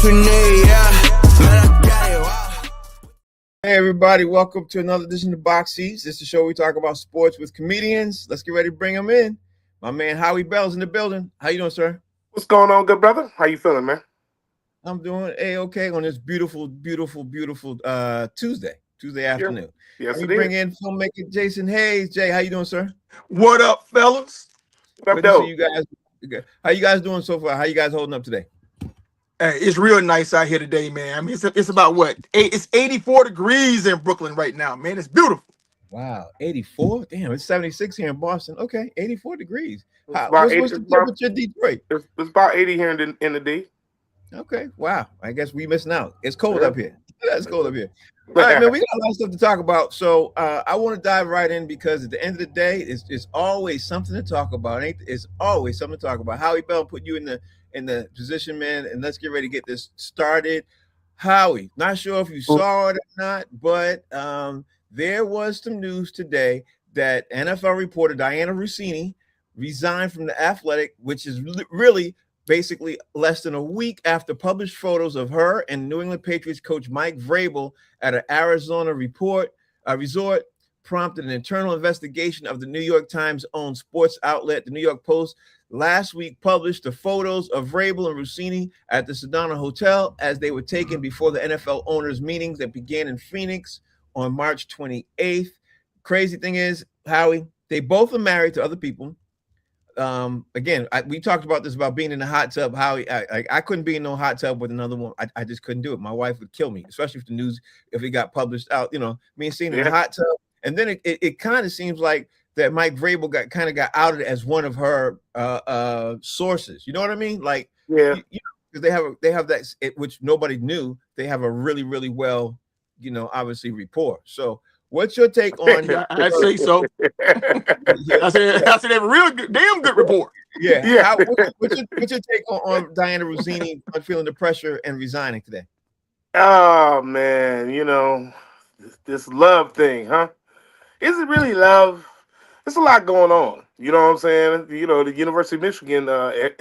what you need, yeah. Man, I got it, wow. Hey everybody, welcome to another edition of Box Seats. This is the show we talk about sports with comedians. Let's get ready to bring them in. My man Howie Bell's in the building. How you doing, sir? What's going on, good brother? How you feeling, man? I'm doing A-okay on this beautiful Tuesday afternoon. Yes, Let me bring in filmmaker Jason Hayes. Jay, how you doing, sir? What up, fellas? Good to see you guys. How you guys doing so far? How you guys holding up today? Hey, it's real nice out here today, man. I mean, it's about what? It's 84 degrees in Brooklyn right now, man. It's beautiful. Wow, 84? Damn, it's 76 here in Boston. Okay, 84 degrees. What's the temperature in Detroit? It's about 80 here in the D. Okay, wow. I guess we missing out. It's cold up here. It's cold up here. All right, man, we got a lot of stuff to talk about. So I want to dive right in because at the end of the day, it's always something to talk about. It's always something to talk about. Howie Bell put you in the position, man, and let's get ready to get this started. Howie, not sure if you saw it or not, but there was some news today that NFL reporter Diana Russini resigned from The Athletic, which is really basically less than a week after published photos of her and New England Patriots coach Mike Vrabel at an Arizona resort prompted an internal investigation of the New York Times-owned sports outlet. The New York Post last week published the photos of Vrabel and Russini at the Sedona Hotel as they were taken before the NFL owners' meetings that began in Phoenix on March 28th. Crazy thing is, Howie, they both are married to other people. Again, we talked about this about being in the hot tub. Howie, I couldn't be in no hot tub with another one. I just couldn't do it. My wife would kill me, especially if the news, if it got published out, me seeing in the hot tub. And then it kind of seems like that Mike Vrabel got outed as one of her sources. You know what I mean? Like, yeah, because they have that, which nobody knew. They have a really, really well, obviously rapport. So what's your take on? I'd say so. I said they have a real good, damn good report. Yeah. What's your take on Diana Russini feeling the pressure and resigning today? Oh man, this love thing, huh? Is it really love? There's a lot going on. You know what I'm saying? The University of Michigan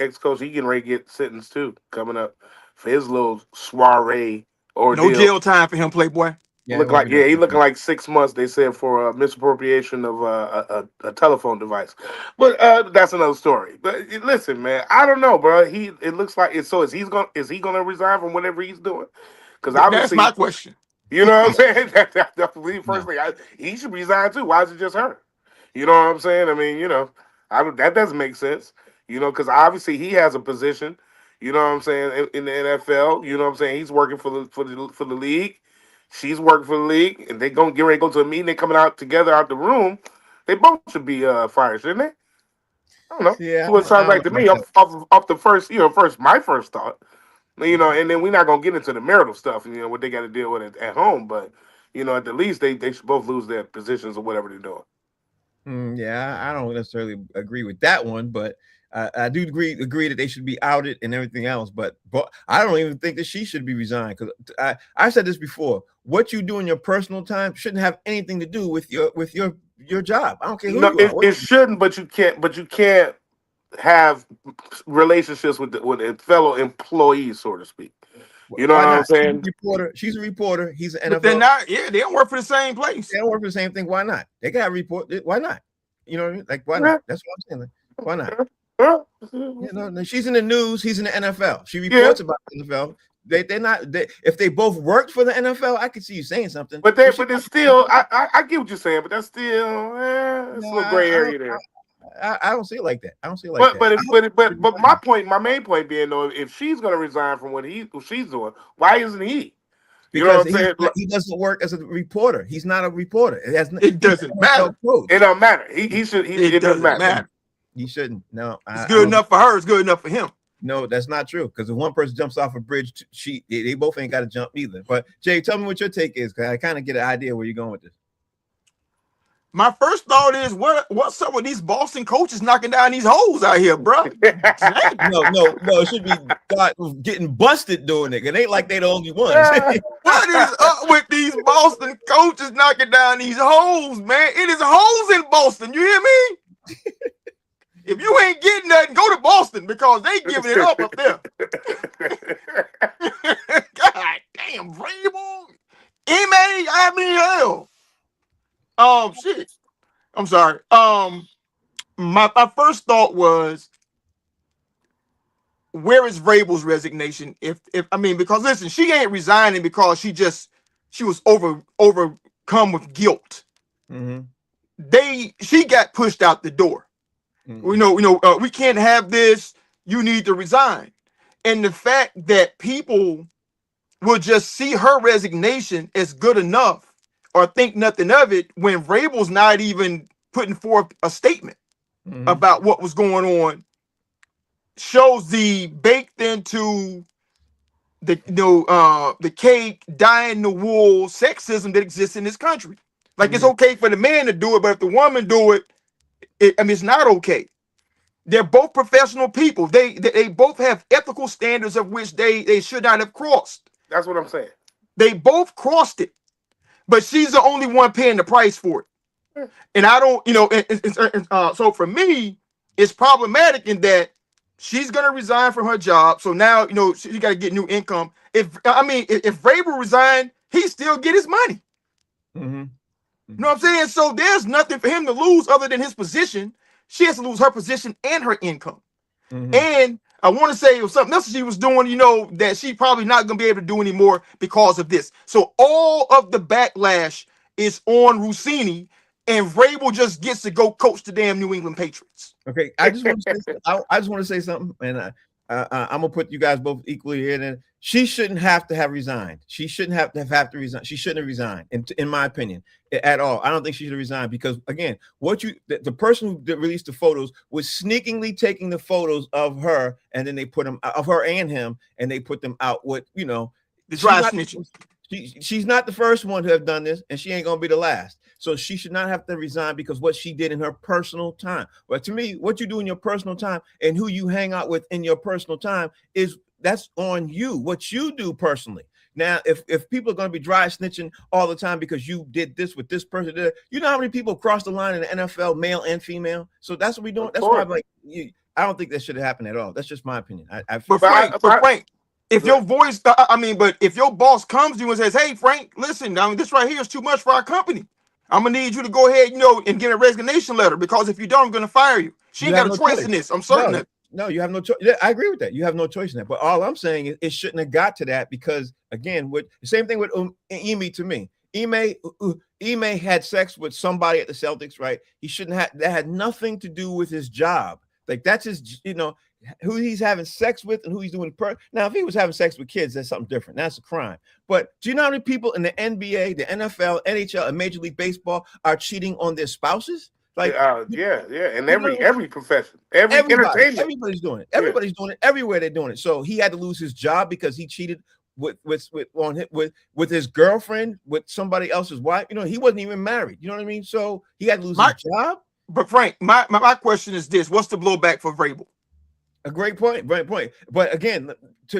ex-coach, he getting ready to get sentenced too, coming up for his little soiree ordeal. No jail time for him, Playboy. Yeah, he looking like 6 months, they said, for misappropriation of a telephone device. But that's another story. But listen, man, I don't know, bro. It looks like it's so. Is he gonna resign from whatever he's doing? Because that's my question. You know what I'm saying? That's definitely personally, he should resign too. Why is it just her? You know what I'm saying? I mean, that doesn't make sense. Because obviously he has a position. You know what I'm saying, in the NFL. You know what I'm saying? He's working for the league. She's working for the league, and they gonna get ready to go to a meeting. They coming out together out the room. They both should be fired, shouldn't they? I don't know. Yeah, that's what it sounds like to me. Off the first, my first thought. And then we're not gonna get into the marital stuff, what they got to deal with at home. But at the least, they should both lose their positions or whatever they're doing. Yeah, I don't necessarily agree with that one, but I do agree that they should be outed and everything else. But I don't even think that she should be resigned, because I said this before. What you do in your personal time shouldn't have anything to do with your job. I don't care who you are. It shouldn't, but you can't have relationships with a fellow employees, so to speak. You know what I'm saying? She's a reporter. He's an NFL. But they're not. Yeah, they don't work for the same place. They don't work for the same thing. Why not? They got to report. Why not? You know what I mean? Like, why not? That's what I'm saying. Like, why not? She's in the news. He's in the NFL. She reports about the NFL. They're not. If they both worked for the NFL, I could see you saying something. But it's still. I get what you're saying, but that's still. It's a little gray area there. I don't see it like that. I don't see it like that. But my main point being, though, if she's going to resign from what she's doing, why isn't he? You know what I'm saying? He doesn't work as a reporter. He's not a reporter. It doesn't matter. It don't matter. It doesn't matter. He shouldn't. No, it's good enough for her. It's good enough for him. No, that's not true. Because if one person jumps off a bridge, they both ain't got to jump either. But Jay, tell me what your take is, because I kind of get an idea where you're going with this. My first thought is, what's up with these Boston coaches knocking down these holes out here, bro? No, it should be getting busted doing it. It ain't like they the only ones. What is up with these Boston coaches knocking down these holes, man? It is holes in Boston. You hear me? If you ain't getting nothing, go to Boston, because they giving it up there. mean, hell. Shit. I'm sorry. My first thought was, where is Vrabel's resignation? If I mean, because listen, she ain't resigning because she was overcome with guilt. She got pushed out the door. We can't have this. You need to resign. And the fact that people will just see her resignation as good enough or think nothing of it when Vrabel's not even putting forth a statement about what was going on shows the baked into the cake, dying in the wool sexism that exists in this country. Like it's okay for the man to do it, but if the woman do it, it's not okay. They're both professional people. They both have ethical standards of which they should not have crossed. That's what I'm saying. They both crossed it, but she's the only one paying the price for it. And I don't, so for me, it's problematic in that she's gonna resign from her job. So now, she got to get new income. If Vrabel resigned, he still get his money. You know what I'm saying? So there's nothing for him to lose other than his position. She has to lose her position and her income. And I want to say it was something else she was doing, that she probably not going to be able to do anymore because of this. So all of the backlash is on Rossini, and Vrabel just gets to go coach the damn New England Patriots. Okay, I just want to say something, and I'm gonna put you guys both equally in. And she shouldn't have to have resigned. She shouldn't have to resign. She shouldn't have resigned, in my opinion, at all. I don't think she should have resigned because, again, the person who released the photos was sneakingly taking the photos of her, and then they put them of her and him, and they put them out with the dry snitching. She's not the first one to have done this, and she ain't gonna be the last. So she should not have to resign because what she did in her personal time. But to me, what you do in your personal time and who you hang out with in your personal time that's on you. What you do personally. Now, if people are going to be dry snitching all the time because you did this with this person, you know how many people cross the line in the NFL, male and female. So that's what we're doing. That's why I'm like, I don't think that should have happened at all. That's just my opinion. But Frank, if your voice, but if your boss comes to you and says, "Hey, Frank, listen, this right here is too much for our company. I'm gonna need you to go ahead, and get a resignation letter because if you don't, I'm gonna fire you." She ain't got a choice in this. I'm certain that. No, you have no choice. Yeah, I agree with that. You have no choice in that. But all I'm saying is it shouldn't have got to that because, again, the same thing with Ime to me. Ime had sex with somebody at the Celtics, right? He shouldn't have. That had nothing to do with his job. Like that's his, who he's having sex with and who he's doing. Now, if he was having sex with kids, that's something different. That's a crime. But do you know how many people in the NBA, the NFL, NHL, and Major League Baseball are cheating on their spouses? Like, yeah, and every profession, entertainment, everybody's doing it. Everybody's doing it everywhere. They're doing it. So he had to lose his job because he cheated with his girlfriend, with somebody else's wife. He wasn't even married. You know what I mean? So he had to lose his job. But Frank, my question is this: what's the blowback for Vrabel? A great point. But again,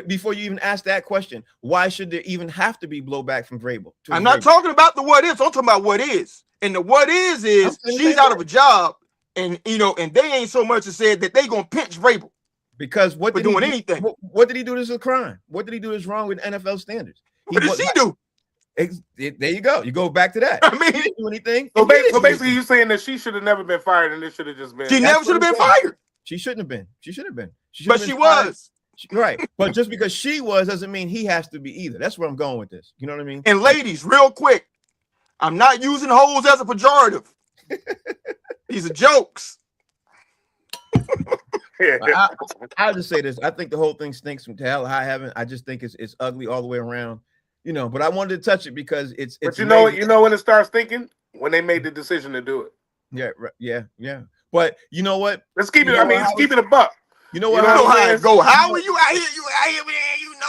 before you even ask that question, why should there even have to be blowback from Vrabel? I'm not talking about the what ifs. I'm talking about what is. And the what is she's out of a job, and and they ain't so much as said that they gonna pinch Vrabel because what did doing anything? What did he do? This is a crime. What did he do that's wrong with NFL standards? What did she do? There you go. You go back to that. I mean, he didn't do anything. So basically, you're saying that she should have never been fired, and it should have just been. She never should have been fired. She shouldn't have been. She should have been. But she was. Right. But just because she was doesn't mean he has to be either. That's where I'm going with this. You know what I mean? And ladies, real quick, I'm not using hoes as a pejorative. These are jokes. I'll just say this. I think the whole thing stinks from hell high heaven. I just think it's ugly all the way around. But I wanted to touch it because it's. But you know when it starts thinking? When they made the decision to do it. Yeah. Right, yeah. But you know what? Let's keep it. Let's keep it a buck. You know what? How it go? How are you out here? You out here, man?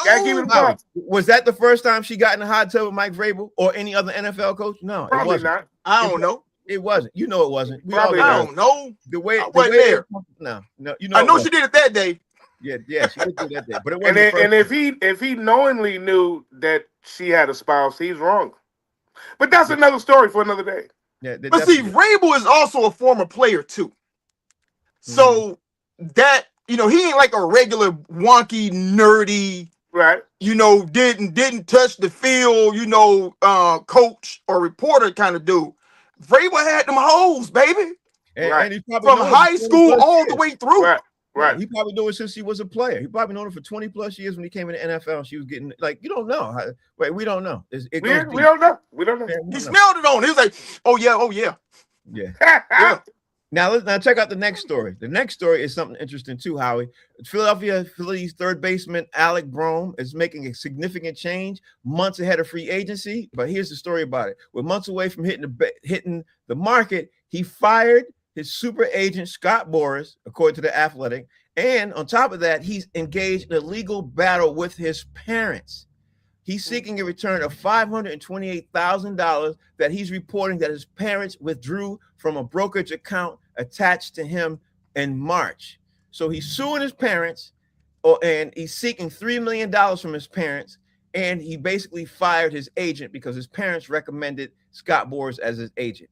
Gotta keep it a buck. Was that the first time she got in the hot tub with Mike Vrabel or any other NFL coach? No, probably it wasn't. Not. I don't know. It wasn't. It wasn't. Probably I don't know. The way I wasn't there. No. I know she did it that day. Yeah, she did do that day. But it wasn't. And if he knowingly knew that she had a spouse, he's wrong. But that's another story for another day. Yeah, but see, Vrabel is also a former player too. So that he ain't like a regular wonky, nerdy Right. Didn't touch the field, coach or reporter kind of dude. Vrabel had them hoes, baby, Right. and he's probably from known high him for 20 school plus all the years. way through. Right. Yeah, Right. he probably knew it since he was a player. He probably known her for 20 plus years when he came in the NFL. She was getting you don't know. We don't know. It goes We deep. don't know. We don't know. Yeah, we He don't know. smelled it on. He was like, "Oh yeah." Yeah. Now check out the next story. The next story is something interesting too, Howie. Phillies third baseman Alec Bohm is making a significant change months ahead of free agency. But here's the story about it. With months away from hitting the market, he fired his super agent Scott Boras, according to The Athletic. And on top of that, he's engaged in a legal battle with his parents. He's seeking a return of $528,000 that he's reporting that his parents withdrew from a brokerage account attached to him in March. So he's suing his parents, and he's seeking $3 million from his parents, and he basically fired his agent because his parents recommended Scott Boras as his agent.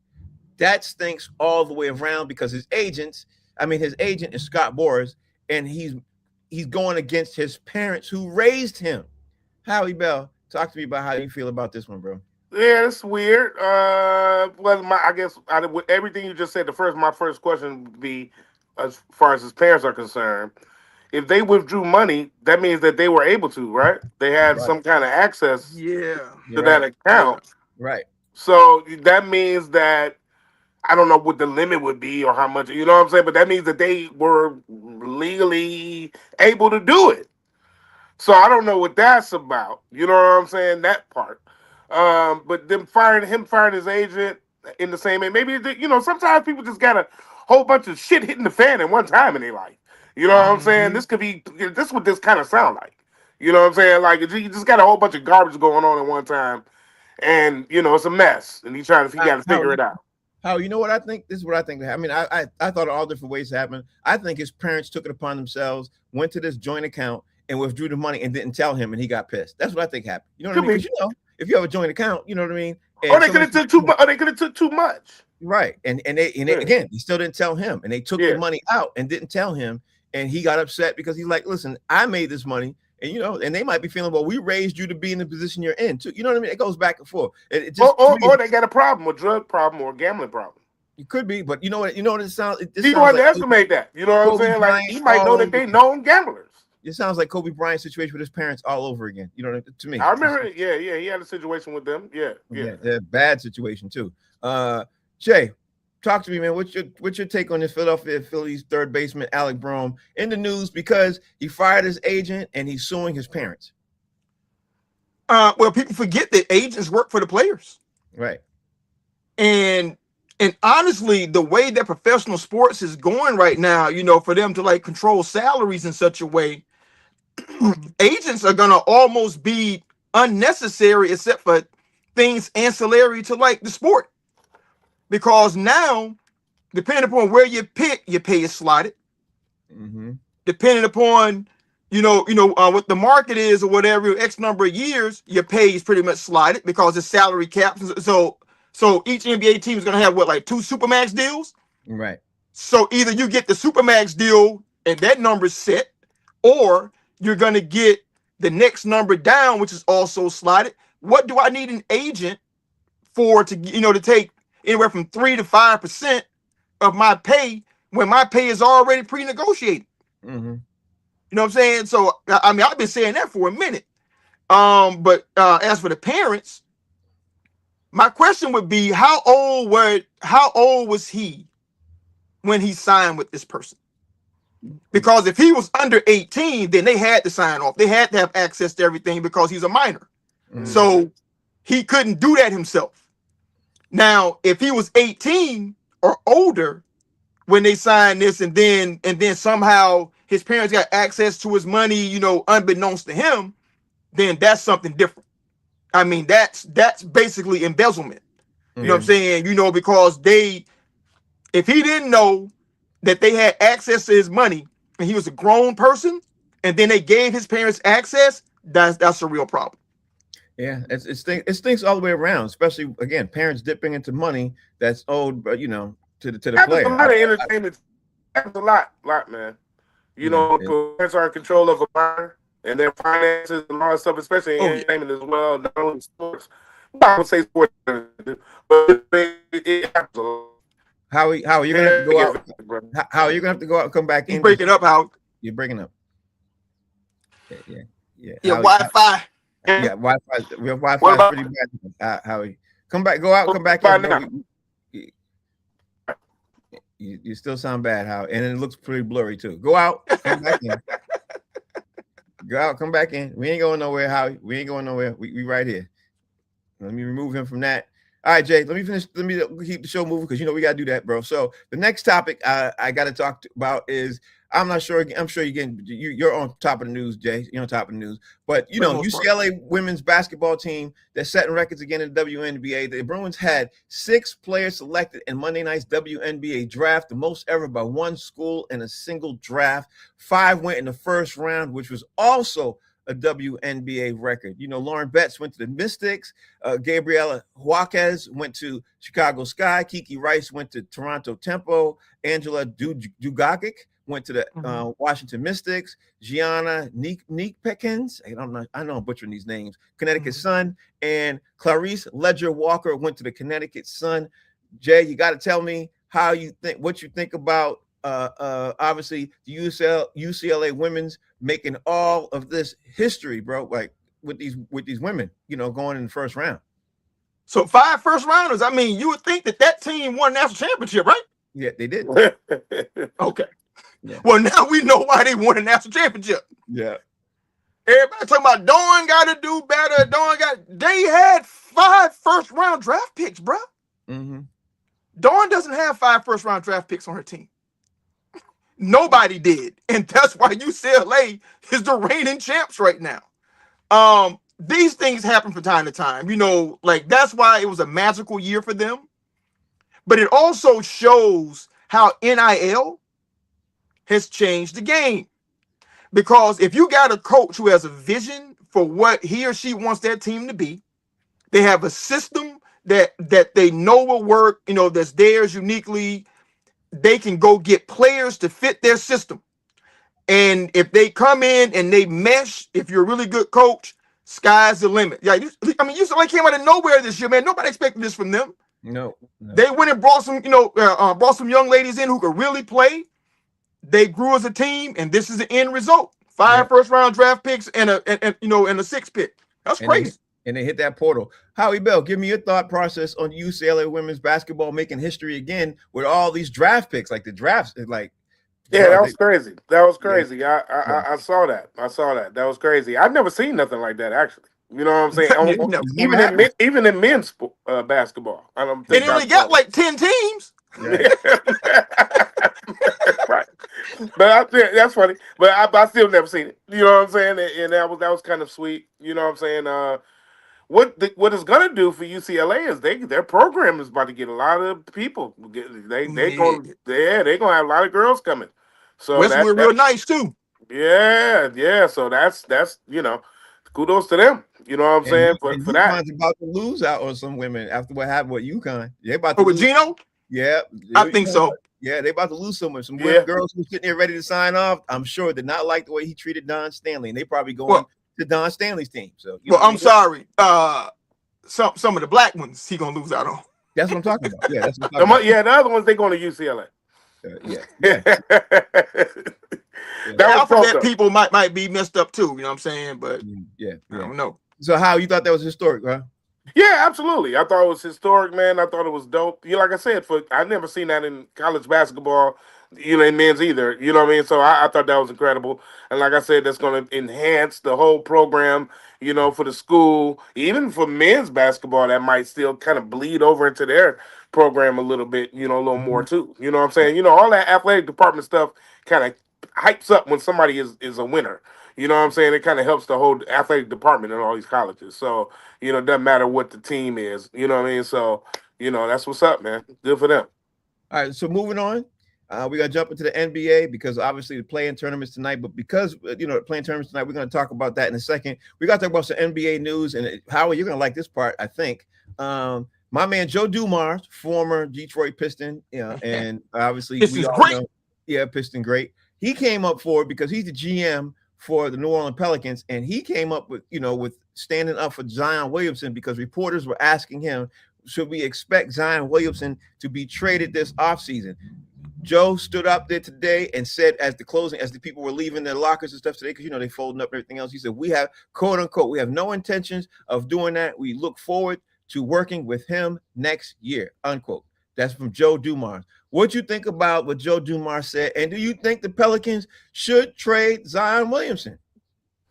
That stinks all the way around because his agent is Scott Boras, and he's going against his parents who raised him. Howie Bell, talk to me about how you feel about this one, bro. Yeah, it's weird. I guess with everything you just said, my first question would be, as far as his parents are concerned, if they withdrew money, that means that they were able to, right? They had some kind of access to that account. Right. So that means that, I don't know what the limit would be or how much, you know what I'm saying? But that means that they were legally able to do it. So I don't know what that's about. You know what I'm saying? That part. But them firing his agent in the same way. Maybe, sometimes people just got a whole bunch of shit hitting the fan at one time in their life. You know what I'm saying? This is what this kind of sound like. You know what I'm saying? Like, you just got a whole bunch of garbage going on at one time. And, it's a mess. And he got to figure it out. How, you know what I think? This is what I think. I mean, I thought of all different ways to happen. I think his parents took it upon themselves, went to this joint account, and withdrew the money and didn't tell him, and he got pissed. That's what I think happened. You know what I mean? Because if you have a joint account, you know what I mean. Or they could have took too much. Or they could have took too much. Right, and again, they still didn't tell him, and they took the money out and didn't tell him, and he got upset because he's like, "Listen, I made this money, and and they might be feeling, well, we raised you to be in the position you're in, too. You know what I mean? It goes back and forth. Or they got a problem, a drug problem, or a gambling problem. It could be, but you know what it sounds. People underestimate that. You know what I'm saying? Like, he might know that they known gamblers. It sounds like Kobe Bryant's situation with his parents all over again. You know, to me. I remember. Yeah, he had a situation with them. Yeah. Bad situation too. Jay, talk to me, man. What's your take on this Philadelphia Phillies third baseman Alec Bohm in the news because he fired his agent and he's suing his parents? Well, people forget that agents work for the players, right? And honestly, the way that professional sports is going right now, for them to control salaries in such a way, agents are gonna almost be unnecessary, except for things ancillary to the sport. Because now, depending upon where you pick, your pay is slotted. Mm-hmm. Depending upon what the market is or whatever, X number of years, your pay is pretty much slotted because it's salary caps. So each NBA team is going to have 2 Supermax deals? Right. So either you get the Supermax deal and that number's set, or you're going to get the next number down, which is also slotted. What do I need an agent for to take anywhere from 3 to 5% of my pay when my pay is already pre-negotiated? Mm-hmm. You know what I'm saying? So, I mean, I've been saying that for a minute. But as for the parents, my question would be, how old was he when he signed with this person? Because if he was under 18, then they had to sign off. They had to have access to everything because he's a minor. Mm-hmm. So he couldn't do that himself. Now, if he was 18 or older when they signed this, and then somehow his parents got access to his money, unbeknownst to him, then that's something different. I mean, that's basically embezzlement. You know what I'm saying? Because if he didn't know that they had access to his money and he was a grown person, and then they gave his parents access, that's a real problem. Yeah, it stinks all the way around, especially again, parents dipping into money that's owed, to the player. A lot of entertainment. Happens a lot, man. Parents are in control of a minor. and their finances and all that stuff, especially in Oh, yeah. entertainment as well, not only sports. I would say sports, but it happens a lot. How you're gonna have to go out? How are you gonna have to go out and come back He's in? breaking up, Howard. You're breaking up. Yeah. Yeah, Wi-Fi. Yeah, Wi-Fi. Your Wi-Fi What is about- pretty bad. Howie, come back, go out, come back What in. about You still sound bad, Howie, and it looks pretty blurry too. Go out, come back in. Go out, come back in. We ain't going nowhere, Howie. We ain't going nowhere. We right here. Let me remove him from that. All right, Jay, let me finish. Let me keep the show moving because we got to do that, bro. So the next topic I got to talk about is, I'm not sure. I'm sure you're on top of the news, Jay. You're on top of the news. But, UCLA women's basketball team, they're setting records again in the WNBA. The Bruins had 6 players selected in Monday night's WNBA draft, the most ever by one school in a single draft. 5 went in the first round, which was also a WNBA record. Lauren Betts went to the Mystics. Gabriela Huaquez went to Chicago Sky. Kiki Rice went to Toronto Tempo. Angela Dugagic went to the Washington Mystics. Gianna Neekpekins, I know I'm butchering these names, Connecticut Sun. And Clarice Ledger Walker went to the Connecticut Sun. Jay, you got to tell me what you think about obviously the UCLA women's making all of this history, bro, like with these women, going in the first round. So 5 first rounders. I mean, you would think that team won national championship, right? Yeah, they did. Okay. Yeah. Well, now we know why they won a national championship. Yeah. Everybody talking about Dawn got to do better. They had 5 first round draft picks, bro. Mm-hmm. Dawn doesn't have 5 first round draft picks on her team. Nobody did. And that's why UCLA is the reigning champs right now. These things happen from time to time. That's why it was a magical year for them. But it also shows how NIL has changed the game. Because if you got a coach who has a vision for what he or she wants their team to be, they have a system that they know will work, that's theirs uniquely. They can go get players to fit their system. And if they come in and they mesh, if you're a really good coach, sky's the limit. Yeah, UCLA came out of nowhere this year, man. Nobody expected this from them. No. They went and brought some young ladies in who could really play. They grew as a team, and this is the end result. 5 first round draft picks and a 6th pick. That's crazy. And they hit that portal. Howie Bell, give me your thought process on UCLA women's basketball making history again with all these draft picks, like the drafts. That was crazy. That was crazy. Yeah. I saw that. That was crazy. I've never seen nothing like that, actually. You know what I'm saying? Even in men's basketball. I don't think they only got like 10 teams. Yeah. Right. But that's funny. But I still never seen it. You know what I'm saying? And that was kind of sweet. You know what I'm saying? What it's gonna do for UCLA is their program is about to get a lot of people. They're gonna have a lot of girls coming. So Westwood real nice too. Yeah. So that's kudos to them. You know what I'm saying? For that, UConn's about to lose out on some women after what happened with UConn. They about to with Gino? Yeah, I think so. Yeah, they about to lose someone. Some girls who sitting there ready to sign off, I'm sure did not like the way he treated Don Stanley, and they probably going to Don Stanley's team. So, I'm sorry. Some of the black ones he gonna lose out on. That's what I'm talking about. Yeah, that's what I'm talking about. Yeah, the other ones they going to UCLA. That people might be messed up too. You know what I'm saying? But yeah, I don't know. So, how you thought that was historic, huh? Yeah, absolutely. I thought it was historic, man. I thought it was dope. Like I said, I've never seen that in college basketball, in men's either. You know what I mean? So I thought that was incredible. And like I said, that's going to enhance the whole program, for the school. Even for men's basketball, that might still kind of bleed over into their program a little bit, a little more too. You know what I'm saying? All that athletic department stuff kind of hypes up when somebody is a winner. You know what I'm saying? It kind of helps the whole athletic department in all these colleges. So, it doesn't matter what the team is. You know what I mean? So, that's what's up, man. Good for them. All right. So moving on, we got to jump into the NBA because obviously the play-in tournaments tonight. But because, the play-in tournaments tonight, we're going to talk about that in a second. We got to talk about some NBA news. And Howard, you're going to like this part, I think. My man, Joe Dumars, former Detroit Piston, and obviously this is great. Piston great. He came up forward because he's the GM for the New Orleans Pelicans, and he came up with, with standing up for Zion Williamson because reporters were asking him, should we expect Zion Williamson to be traded this offseason? Joe stood up there today and said, as the people were leaving their lockers and stuff today, because they folding up everything else, he said, we have, quote unquote, we have no intentions of doing that. We look forward to working with him next year, unquote. That's from Joe Dumars. What you think about what Joe Dumars said, and do you think the Pelicans should trade Zion Williamson?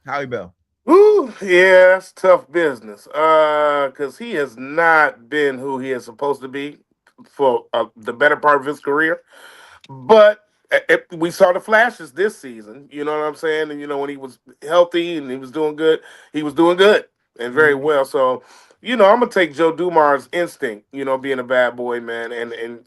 Howie Bell. Ooh, yeah, that's tough business. Because he has not been who he is supposed to be for the better part of his career. But we saw the flashes this season. You know what I'm saying? And when he was healthy and he was doing good and very well. So, I'm gonna take Joe Dumars' instinct. Being a bad boy, man, and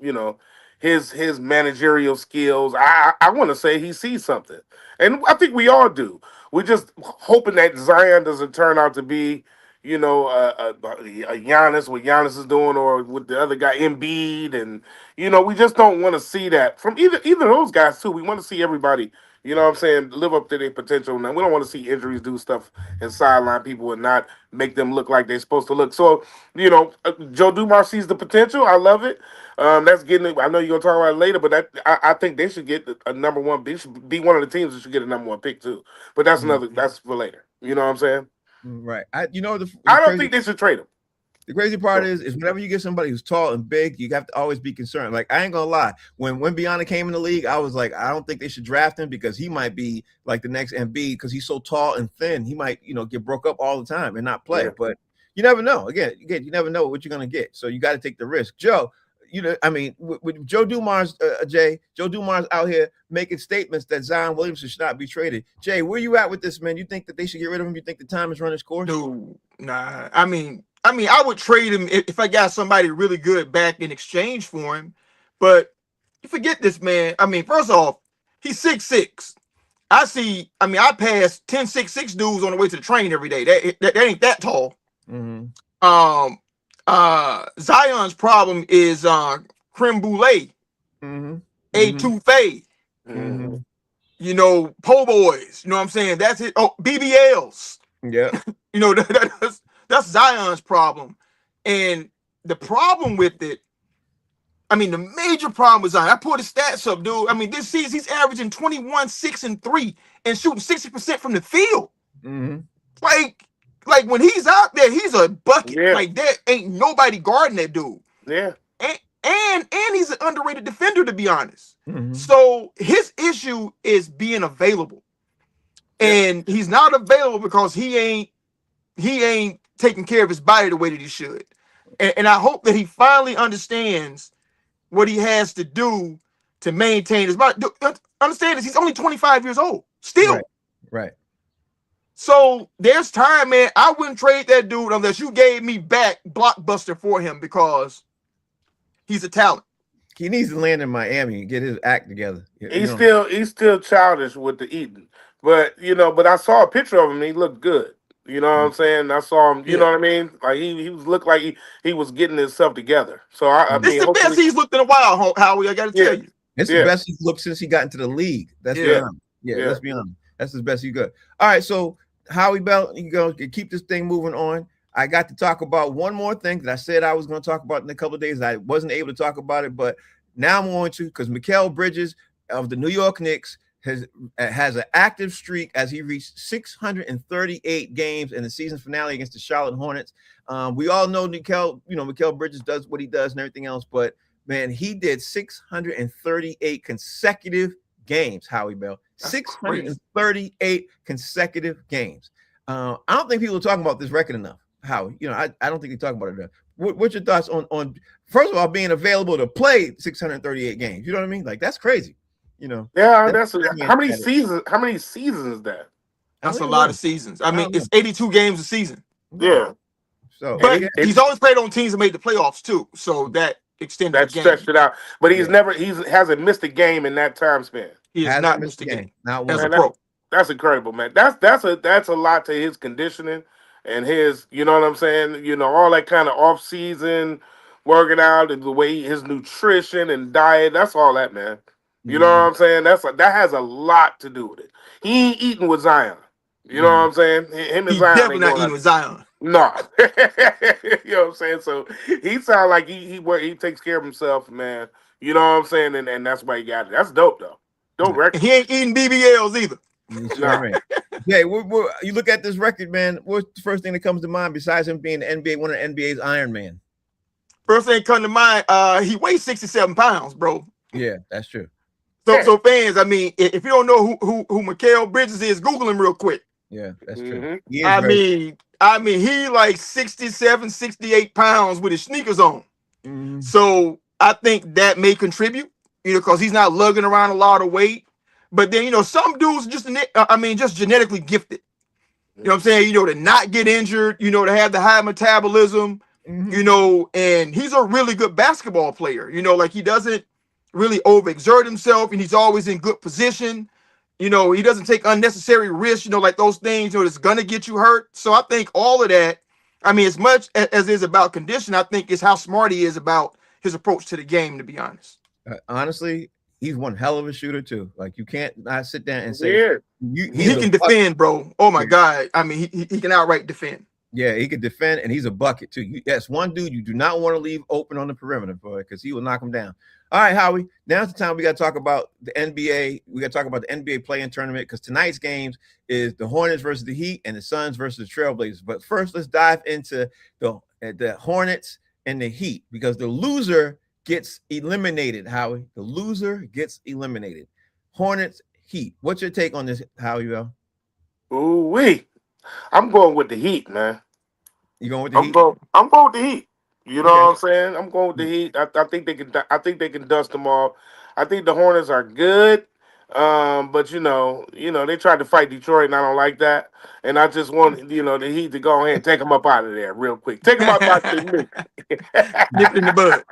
his managerial skills. I want to say he sees something, and I think we all do. We're just hoping that Zion doesn't turn out to be, a Giannis, what Giannis is doing, or with the other guy, Embiid, and we just don't want to see that from either of those guys too. We want to see everybody, live up to their potential. Now we don't want to see injuries do stuff and sideline people and not make them look like they're supposed to look. So, Joe Dumars sees the potential. I love it. That's getting. I know you're gonna talk about it later, but I think they should get a number one. They should be one of the teams that should get a number one pick too. But that's that's for later. You know what I'm saying? Right. I don't think they should trade him. The crazy part is whenever you get somebody who's tall and big, you have to always be concerned. Like, I ain't gonna lie, when Biana came in the league, I was like, I don't think they should draft him because he might be like the next Embiid because he's so tall and thin. He might, get broke up all the time and not play. Yeah. But you never know. Again, you never know what you're gonna get. So you got to take the risk. Joe, with Joe Dumars, Joe Dumars out here making statements that Zion Williamson should not be traded. Jay, where you at with this, man? You think that they should get rid of him? You think the time has run its course? Dude, nah. I mean, I would trade him if I got somebody really good back in exchange for him. But you forget this, man. I mean, first off, he's 6'6". I pass 10 6'6" dudes on the way to the train every day. That ain't that tall. Mm-hmm. Zion's problem is creme brulee, A2 fade, po' boys. You know what I'm saying? That's it. Oh, BBLs. Yeah. That's Zion's problem. And the problem with it, the major problem with Zion, I pulled the stats up, dude. This season he's averaging 21, 6, and 3 and shooting 60% from the field. Mm-hmm. Like when he's out there, he's a bucket. Yeah. Like there ain't nobody guarding that dude. Yeah. And he's an underrated defender, to be honest. Mm-hmm. So his issue is being available. And he's not available because he ain't taking care of his body the way that he should. And I hope that he finally understands what he has to do to maintain his body. Understand this, he's only 25 years old. Still. Right. So there's time, man. I wouldn't trade that dude unless you gave me back Blockbuster for him because he's a talent. He needs to land in Miami and get his act together. He's still childish with the eating. But I saw a picture of him and he looked good. You know what I'm saying? I saw him, you know what I mean? Like he looked like he was getting himself together. So this is the best he's looked in a while, Howie. I gotta tell you. It's the best he's looked since he got into the league. Let's be honest. That's the best he got. All right, so Howie Bell, you go keep this thing moving on. I got to talk about one more thing that I said I was going to talk about in a couple of days. I wasn't able to talk about it, but now I'm going to, because Mikal Bridges of the New York Knicks has an active streak as he reached 638 games in the season finale against the Charlotte Hornets. We all know Mikal Bridges does what he does and everything else, but man, he did 638 consecutive games, Howie Bell. That's 638 crazy. Consecutive games. I don't think people are talking about this record enough, Howie. I don't think they talk about it enough. What's your thoughts on first of all being available to play 638 games? You know what I mean? Like that's crazy. Yeah, that's how many seasons? How many seasons is that? That's a lot of seasons. It's 82 games a season. Yeah. So, but he's always played on teams that made the playoffs too. So that extended the game. Stretched it out. But he hasn't missed a game in that time span. He has not missed a game. Not one. As a pro. That's incredible, man. That's a lot to his conditioning and his, you know what I'm saying? All that kind of off season working out and the way his nutrition and diet. That's all that, man. You know what I'm saying? That has a lot to do with it. He ain't eating with Zion. You know what I'm saying? Him and He Zion definitely ain't not going eating with Zion. no. You know what I'm saying? So he sounds like he takes care of himself, man. You know what I'm saying? And that's why he got it. That's dope though. Dope record. And he ain't eating BBLs either. Sure ain't. Yeah, you look at this record, man. What's the first thing that comes to mind besides him being one of the NBA's Iron Man? First thing come to mind, he weighs 67 pounds, bro. Yeah, that's true. So fans, I mean, if you don't know who Mikal Bridges is, Google him real quick. Yeah, that's true. I mean, he like 67, 68 pounds with his sneakers on. So I think that may contribute, because he's not lugging around a lot of weight. But then, some dudes just genetically gifted. You know what I'm saying? To not get injured, to have the high metabolism, and he's a really good basketball player. Like he doesn't really overexert himself, and he's always in good position. He doesn't take unnecessary risks, like those things, that's gonna get you hurt. So I think all of that, as much as is about condition, I think is how smart he is about his approach to the game, to be honest. Honestly, he's one hell of a shooter too. Like you can't not sit down and say he can defend, bro. Oh my God. He can outright defend. Yeah, he can defend, and he's a bucket too. That's one dude you do not want to leave open on the perimeter, boy, because he will knock him down. All right, Howie. Now's the time we got to talk about the NBA. We got to talk about the NBA play-in tournament because tonight's games is the Hornets versus the Heat and the Suns versus the Trailblazers. But first, let's dive into the Hornets and the Heat because the loser gets eliminated, Howie. The loser gets eliminated. Hornets, Heat. What's your take on this, Howie Bell? Ooh-wee. I'm going with the Heat, man. You going with the Heat? I'm going with the Heat. You know what I'm saying? I'm going with the Heat. I think they can. I think they can dust them off. I think the Hornets are good, but they tried to fight Detroit, and I don't like that. And I just want the Heat to go ahead and take them up out of there real quick. Take them up out of there. Nip it in the bud.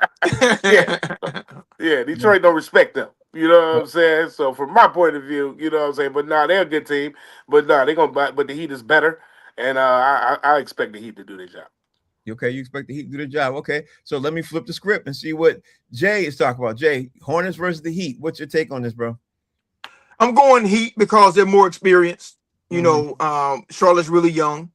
Yeah. Detroit don't respect them. You know what I'm saying? So from my point of view, you know what I'm saying. But they're a good team. But they're gonna. But the Heat is better, and I expect the Heat to do their job. Okay, you expect the Heat to do their job. Okay, so let me flip the script and see what Jay is talking about. Jay, Hornets versus the Heat. What's your take on this, bro? I'm going Heat because they're more experienced. Charlotte's really young,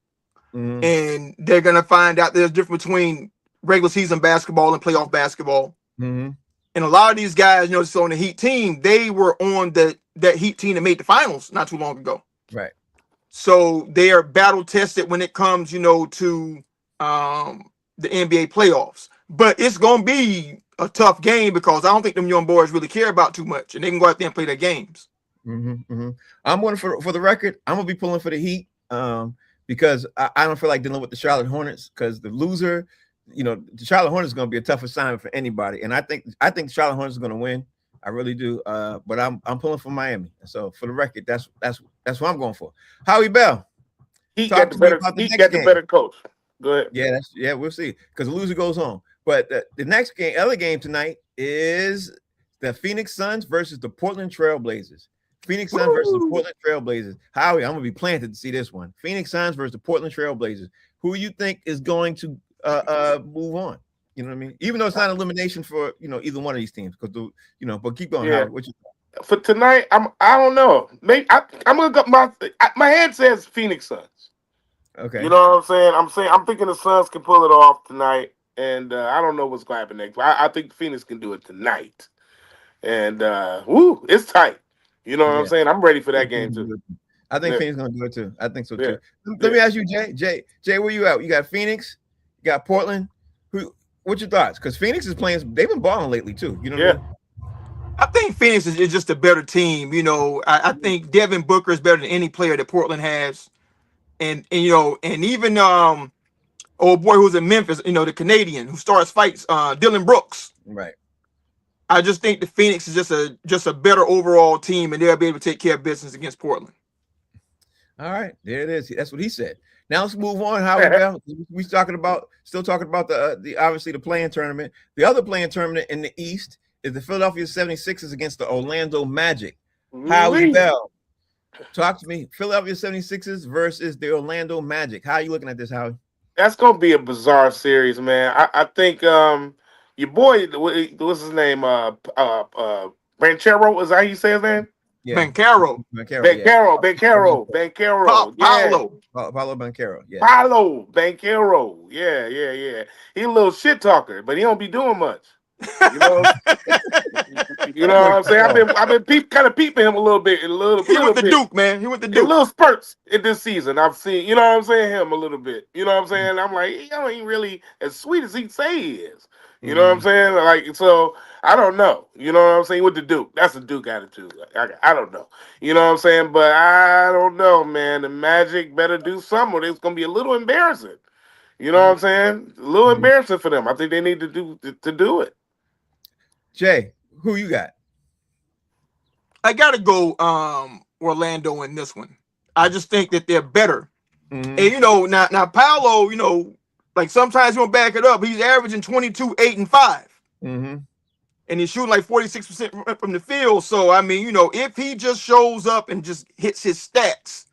and they're gonna find out there's a difference between regular season basketball and playoff basketball. And a lot of these guys, so on the Heat team, they were on that Heat team that made the finals not too long ago. Right. So they are battle tested when it comes, to the NBA playoffs. But it's gonna be a tough game because I don't think them young boys really care about too much, and they can go out there and play their games. I'm going for the record. I'm gonna be pulling for the Heat because I don't feel like dealing with the Charlotte Hornets because the loser, the Charlotte Hornets is gonna be a tough assignment for anybody, and I think the Charlotte Hornets are gonna win. I really do. But I'm pulling for Miami. So for the record, that's what I'm going for. Howie Bell. He got the better coach. Go ahead. Yeah, we'll see because the loser goes home. But the next game, other game tonight is the Phoenix Suns versus the Portland Trailblazers. Phoenix Suns versus the Portland Trailblazers. Howie, I'm gonna be planted to see this one. Phoenix Suns versus the Portland Trailblazers. Who you think is going to move on? You know what I mean? Even though it's not elimination for either one of these teams, because but keep going. Yeah. Howie, what you think? For tonight, I don't know. Maybe I'm gonna go. My head says Phoenix Suns. Okay. You know what I'm saying? I'm thinking the Suns can pull it off tonight, and I don't know what's going to happen next. I think Phoenix can do it tonight, and it's tight. You know what I'm saying? I'm ready for that game too. I think Phoenix is going to do it too. I think so too. Let me ask you, Jay, where you at? You got Phoenix, you got Portland. What's your thoughts? Because Phoenix is playing. They've been balling lately too. You know what I mean? I think Phoenix is just a better team. I think Devin Booker is better than any player that Portland has. And even old boy who's in Memphis, the Canadian who starts fights, Dylan Brooks. Right. I just think the Phoenix is just a better overall team, and they'll be able to take care of business against Portland. All right, there it is. That's what he said. Now let's move on. How we still talking about the obviously the play-in tournament. The other play-in tournament in the East is the Philadelphia 76ers against the Orlando Magic. Howie Bell. Talk to me. Philadelphia 76ers versus the Orlando Magic. How are you looking at this, Howie? That's going to be a bizarre series, man. I think your boy, what's his name? Banchero, is that how you say his name? Yeah. Banchero. Banchero. Paulo. Paulo Banchero. Yeah. Paulo Banchero. Yeah. He a little shit talker, but he don't be doing much. You know, you know what I'm saying? I've been kind of peeping him a little bit, He went to Duke, man. He went to in Duke. little spurts in this season. I've seen, you know what I'm saying, him a little bit. You know what I'm saying? I'm like, he ain't really as sweet as he say he is. You know what I'm saying? Like, so I don't know. You know what I'm saying? With the Duke, that's a Duke attitude. I don't know. You know what I'm saying? But I don't know, man. The Magic better do something, or it's gonna be a little embarrassing. You know what I'm saying? A little embarrassing for them. I think they need to do it. Jay, who you got? I gotta go Orlando in this one. I just think that they're better. And you know, now Paolo, you know, like sometimes he won't back it up. He's averaging 22, 8, and 5. And he's shooting like 46% from the field. So I mean, you know, if he just shows up and just hits his stats,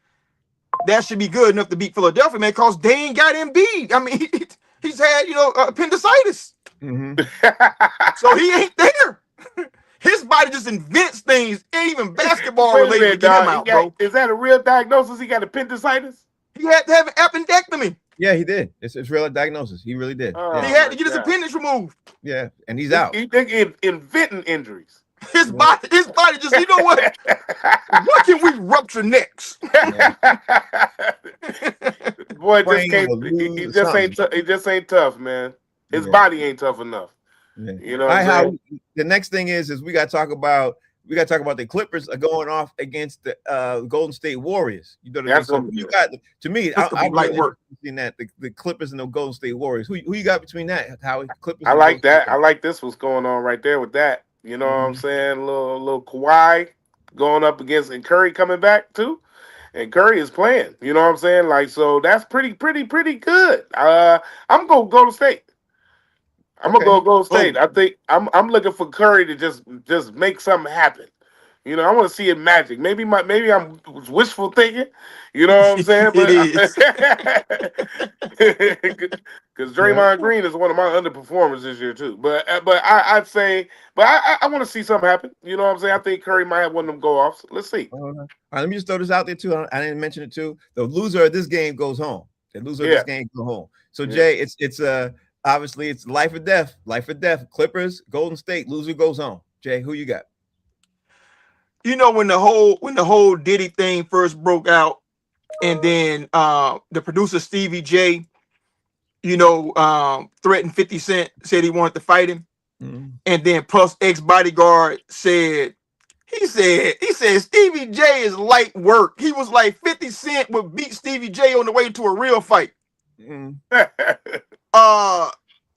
that should be good enough to beat Philadelphia, man, because they ain't got Embiid. I mean, he's had, you know, appendicitis. So he ain't there. His body just invents things, ain't even basketball related to get him out, bro. Is that a real diagnosis? He got appendicitis? He had to have an appendectomy. Yeah, he did. It's real diagnosis. He really did. Oh, Yeah. He had to get his appendix removed. Yeah, and he's out. He think inventing injuries. His body just, you know what? What can we rupture next? Boy, he just ain't tough, man. His body ain't tough enough. Yeah. You know what I'm saying? The next thing is we got to talk about the Clippers are going off against the Golden State Warriors. You know what I mean? So you got, to me, I'm light work in that the Clippers and the Golden State Warriors. Who you got between that? Howie? Clippers. I like that. I like this. What's going on right there with that? You know what I'm saying? A little Kawhi going up against, and Curry coming back too. And Curry is playing. You know what I'm saying? Like, so that's pretty good. I'm gonna go to State. I'm gonna go State. I think I'm looking for Curry to just make something happen. You know, I want to see it magic. Maybe I'm wishful thinking. You know what I'm saying? But because Draymond Green is one of my underperformers this year too. But I'd say, I want to see something happen. You know what I'm saying? I think Curry might have one of them go offs. Let's see. All right, let me just throw this out there too. I didn't mention it too. The loser of this game goes home. The loser of this game goes home. So Jay, it's obviously it's life or death. Life or death. Clippers, Golden State, loser goes home. Jay, who you got? You know, when the whole Diddy thing first broke out, and then the producer Stevie J, you know, threatened 50 Cent, said he wanted to fight him, and then Puff's ex-bodyguard said Stevie J is light work. He was like 50 Cent would beat Stevie J on the way to a real fight.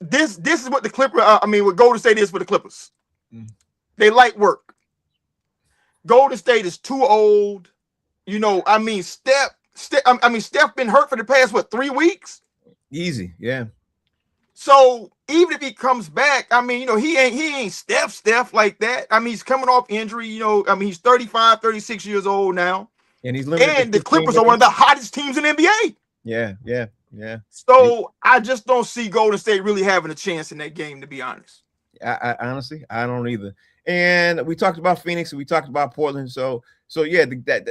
This is what the Clippers. What Golden State is for the Clippers. They light work. Golden State is too old. You know, Steph been hurt for the past 3 weeks? Easy, yeah. So even if he comes back, you know, he ain't Steph like that. He's coming off injury, you know. He's 35, 36 years old now. And he's limited. And the Clippers are one of the hottest teams in the NBA. Yeah. So I just don't see Golden State really having a chance in that game, to be honest. I honestly, I don't either. And we talked about Phoenix and we talked about Portland. So yeah,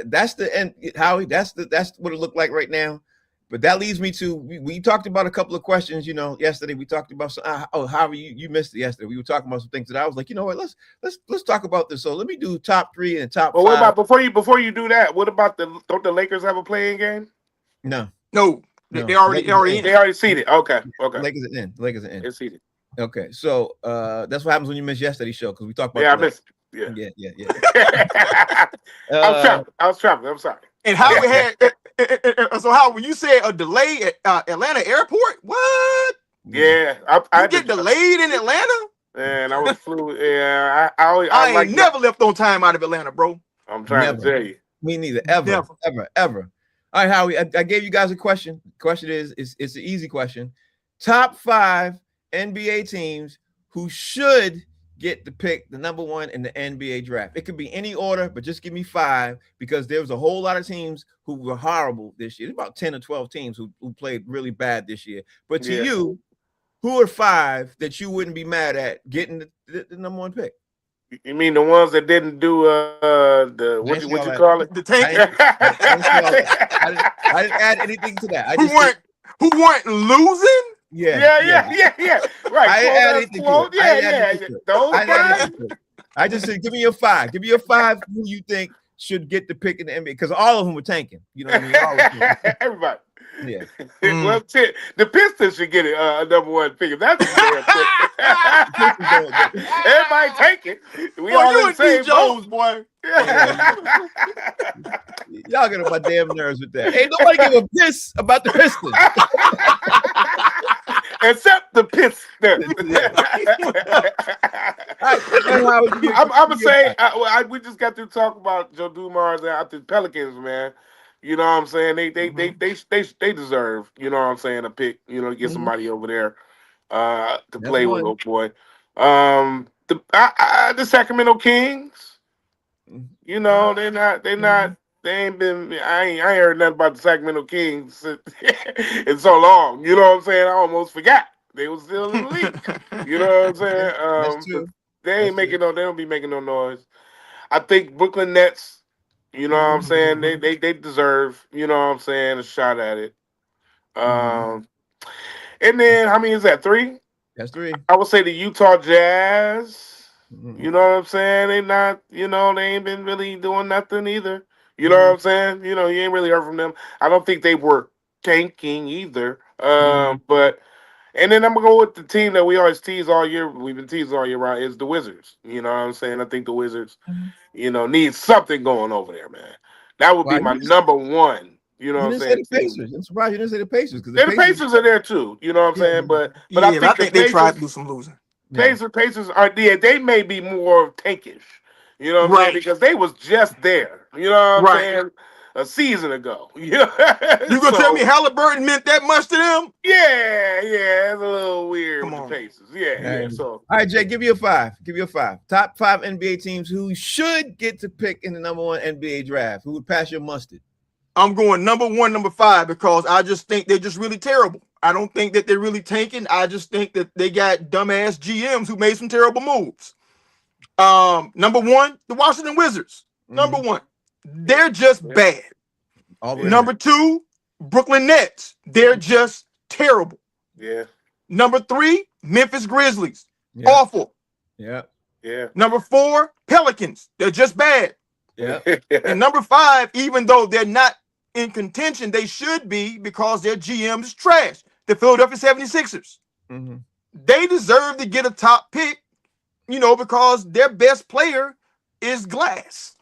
that's the end. Howie, that's what it looked like right now. But that leads me to we talked about a couple of questions. You know, yesterday we talked about Howie, you missed it yesterday. We were talking about some things that I was like, you know what, let's talk about this. So let me do top 3 and top 5. What about before you do that? What about don't the Lakers have a playing game? No. They already in. They already seeded. Okay. Lakers are in. They're seeded. Okay, so that's what happens when you miss yesterday's show because we talked about. Yeah, I missed. Yeah. I was traveling. I'm sorry. And how we had so how when you said a delay at Atlanta airport? What? Yeah, I get delayed in Atlanta. Man, I was flew. Yeah, I ain't never left on time out of Atlanta, bro. I'm trying to tell you. Me neither. Ever. All right, Howie, I gave you guys a question. The question is it's an easy question. Top 5 NBA teams who should get the pick, the number 1 in the NBA draft. It could be any order, but just give me 5 because there was a whole lot of teams who were horrible this year. There's about 10 or 12 teams who played really bad this year. But to you, who are 5 that you wouldn't be mad at getting the number 1 pick? You mean the ones that didn't do the I didn't see what all you that. call it? The I tank. didn't, I didn't see all that. I didn't add anything to that. I Who just said, weren't losing? Yeah. Right, I didn't quote add anything to it. unquote. I didn't add anything Yeah. to it. Those I didn't add guys. anything to it. I just said, give me your 5. Give me your 5 who you think should get the pick in the NBA because all of them were tanking. You know what I mean? All of them. Everybody. Yeah. Well, shit, the Pistons should get it number one pick. If that's the damn pick. Everybody take it. We Boy, all you in the and D same Jones, boat. boy. Y'all get on my damn nerves with that. Ain't nobody give a piss about the Pistons. Except the Pistons. I'm gonna say we just got to talk about Joe Dumars and the Pelicans, man. You know what I'm saying? They deserve, you know what I'm saying, a pick, you know, to get somebody over there to play with, oh boy. The Sacramento Kings, you know, they ain't been. I ain't heard nothing about the Sacramento Kings in so long. You know what I'm saying? I almost forgot they was still in the league. You know what I'm saying? That's true. They ain't making no. They don't be making no noise. I think Brooklyn Nets. You know what I'm saying? They deserve. You know what I'm saying? A shot at it. And then how many is that? 3? That's 3. I would say the Utah Jazz. You know what I'm saying? They not. You know they ain't been really doing nothing either. You know what I'm saying? You know, you ain't really heard from them. I don't think they were tanking either. But and then I'm gonna go with the team that we always tease all year. We've been teasing all year round is the Wizards. You know what I'm saying? I think the Wizards, you know, need something going over there, man. That would be my number one. You know what I'm saying? The Pacers. I'm surprised you didn't say the Pacers because the Pacers are there too. You know what I'm saying? But I think they tried to do some losing. Pacers are they may be more tankish. You know what I'm saying? Because they was just there. You know what I'm saying? A season ago. Yeah. You gonna tell me Halliburton meant that much to them? Yeah, it's a little weird with the Pacers. Yeah. So all right, Jay, give you a 5. Give you a 5. Top 5 NBA teams who should get to pick in the number 1 NBA draft. Who would pass your mustard? I'm going number 1, number 5 because I just think they're just really terrible. I don't think that they're really tanking. I just think that they got dumbass GMs who made some terrible moves. Number 1, the Washington Wizards. Number 1, they're just bad. Number 2, Brooklyn Nets. They're just terrible. Yeah. Number 3, Memphis Grizzlies. Awful. Yeah. Number 4, Pelicans. They're just bad. Yeah. And number 5, even though they're not in contention, they should be because their GM is trash. The Philadelphia 76ers. They deserve to get a top pick, you know, because their best player is Glass.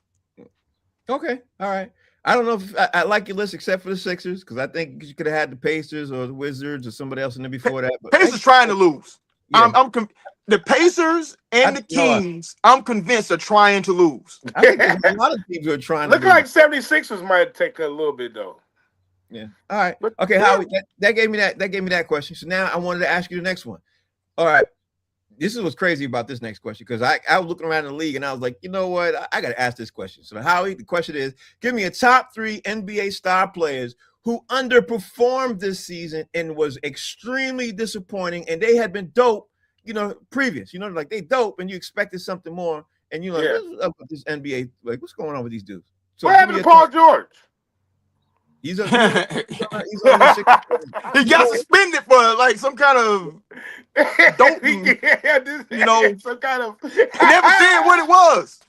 Okay. All right. I don't know if I like your list except for the Sixers because I think you could have had the Pacers or the Wizards or somebody else in there before that. But Pacers trying to lose. Yeah. The Pacers and the Kings, I'm convinced, are trying to lose. I think there's a lot of teams who are trying Look to lose. like 76ers might take a little bit though. Yeah. All right. Okay, Howie, that gave me that question. So now I wanted to ask you the next one. All right. This is what's crazy about this next question because I was looking around the league and I was like, you know what? I got to ask this question. So, Howie, the question is, give me a top 3 NBA star players who underperformed this season and was extremely disappointing, and they had been dope, you know, previous. You know, like they dope, and you expected something more, and you're like, what's up with this NBA? Like, what's going on with these dudes? So what happened to Paul George? He's on he got suspended for like some kind of doping, you know, some kind of. Never said what it was.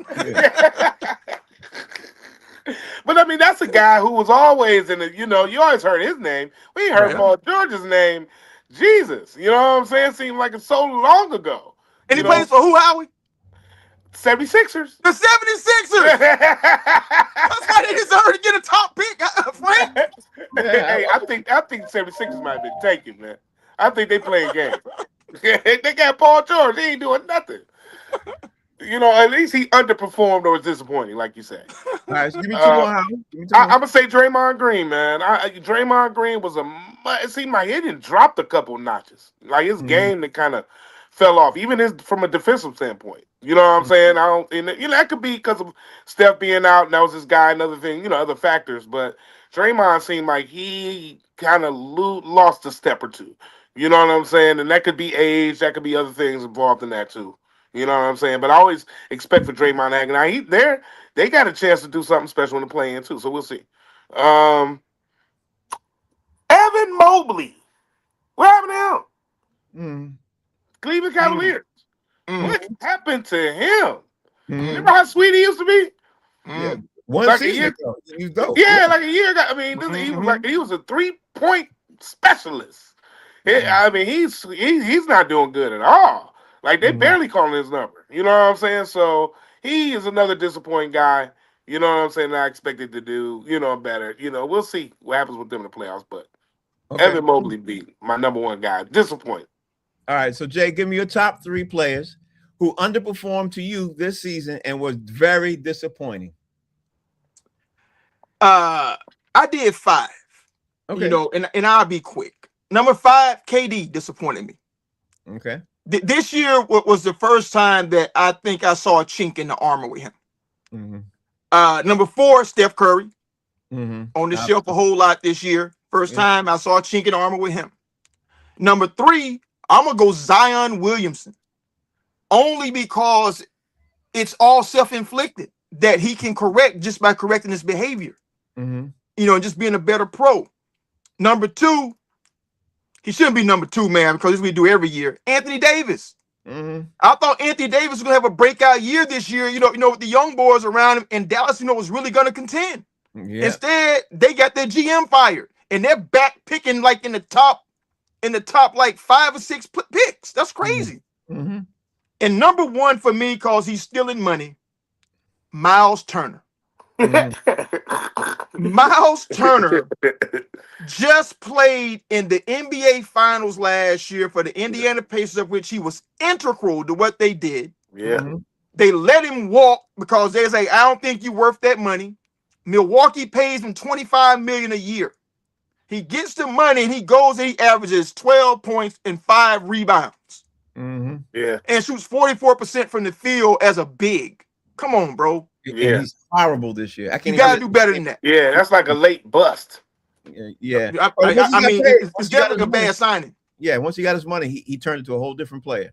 But I mean, that's a guy who was always in the. You know, you always heard his name. We heard Paul George's name. Jesus, you know what I'm saying? Seemed like it's so long ago. And he plays for who, Howie? 76ers. The 76ers. That's why they deserve to get a top pick, Frank. Hey, I think 76ers might have been taken, man. I think they playing games. They got Paul George. He ain't doing nothing. You know, at least he underperformed or was disappointing, like you say. All right, so give me 2 more. I'm gonna say Draymond Green, man. Draymond Green was it seemed like he didn't drop a couple notches. Like his game that kind of fell off, even from a defensive standpoint. You know what I'm saying? That could be because of Steph being out, and that was his guy. Another thing, you know, other factors. But Draymond seemed like he kind of lost a step or two. You know what I'm saying? And that could be age. That could be other things involved in that too. You know what I'm saying? But I always expect for Draymond to hang. Now they got a chance to do something special in the play-in too, so we'll see. Evan Mobley, what happened to him? Mm. Cleveland Cavaliers. Mm. What happened to him? Mm. Remember how sweet he used to be? Yeah, Mm. one Like a season year- ago. He was dope. Yeah, like a year ago. I mean, he was a 3-point specialist. I mean, he's not doing good at all. Like they barely calling his number. You know what I'm saying? So he is another disappointing guy. You know what I'm saying? I expected to do, better. We'll see what happens with them in the playoffs. But Okay. Evan Mobley be my number one guy. Disappointing. All right, so Jay, give me your top 3 players who underperformed to you this season and was very disappointing. I did 5. Okay. And I'll be quick. Number 5, KD disappointed me. Okay. This year was the first time that I think I saw a chink in the armor with him. Mm-hmm. Number 4, Steph Curry. Mm-hmm. On the shelf a whole lot this year. First time I saw a chink in the armor with him. Number 3, I'm going to go Zion Williamson. Only because it's all self-inflicted that he can correct just by correcting his behavior. Mm-hmm. And just being a better pro. Number 2, he shouldn't be number 2, man, because this we do every year. Anthony Davis. Mm-hmm. I thought Anthony Davis was going to have a breakout year this year, with the young boys around him, and Dallas, was really going to contend. Yeah. Instead, they got their GM fired, and they're back picking like in the top like 5 or 6 picks. That's crazy. Mm-hmm. And number 1 for me, because he's stealing money, Miles Turner. Mm-hmm. Miles Turner just played in the NBA Finals last year for the Indiana Pacers, of which he was integral to what they did. Yeah. Mm-hmm. They let him walk because they say, I don't think you're worth that money. Milwaukee pays him $25 million a year. He gets the money and he goes and he averages 12 points and 5 rebounds. Mm-hmm. Yeah. And shoots 44% from the field as a big. Come on, bro. Yeah. And he's horrible this year. You gotta do better than that. Yeah, that's like a late bust. Yeah. I mean, it's definitely a bad signing. Yeah, once he got his money, he turned into a whole different player.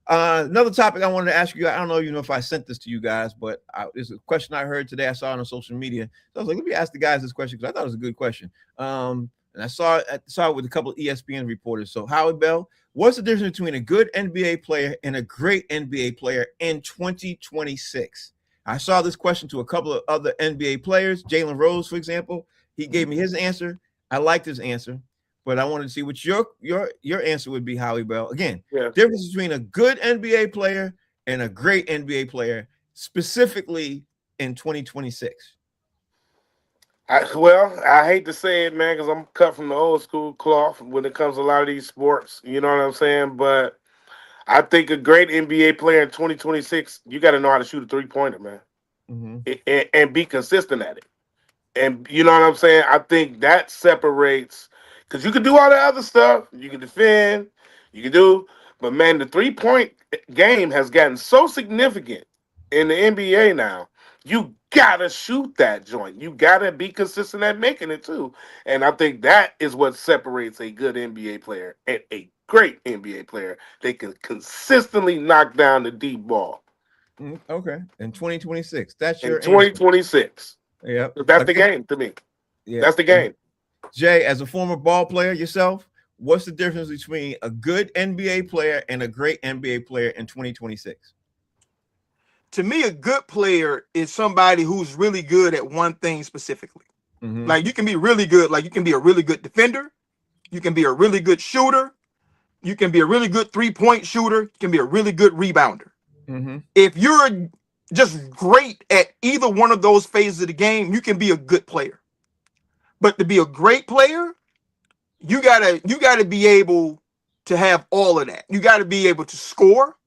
Another topic I wanted to ask you, I don't know if I sent this to you guys, but it's a question I heard today. I saw it on social media. So I was like, let me ask the guys this question because I thought it was a good question. And I saw it with a couple of ESPN reporters. So Howard Bell, what's the difference between a good NBA player and a great NBA player in 2026? I saw this question to a couple of other NBA players, Jalen Rose, for example. He gave me his answer. I liked his answer, but I wanted to see what your answer would be, Howie Bell. Again, difference between a good NBA player and a great NBA player, specifically in 2026. I hate to say it, man, because I'm cut from the old school cloth when it comes to a lot of these sports. You know what I'm saying? But I think a great NBA player in 2026, you got to know how to shoot a 3-pointer, man, and be consistent at it. And you know what I'm saying? I think that separates, because you can do all the other stuff. You can defend, but man, the 3-point game has gotten so significant in the NBA now. You gotta shoot that joint. You gotta be consistent at making it too. And I think that is what separates a good NBA player and a great NBA player. They can consistently knock down the deep ball. Okay. In 2026. That's your in 2026. Yeah. That's the game to me. Yeah. That's the game. Jay, as a former ball player yourself, what's the difference between a good NBA player and a great NBA player in 2026? To me, a good player is somebody who's really good at one thing specifically. Like you can be really good. Like you can be a really good defender. You can be a really good shooter. You can be a really good 3-point shooter. You can be a really good rebounder. If you're just great at either one of those phases of the game, you can be a good player. But to be a great player, you gotta be able to have all of that. You gotta be able to score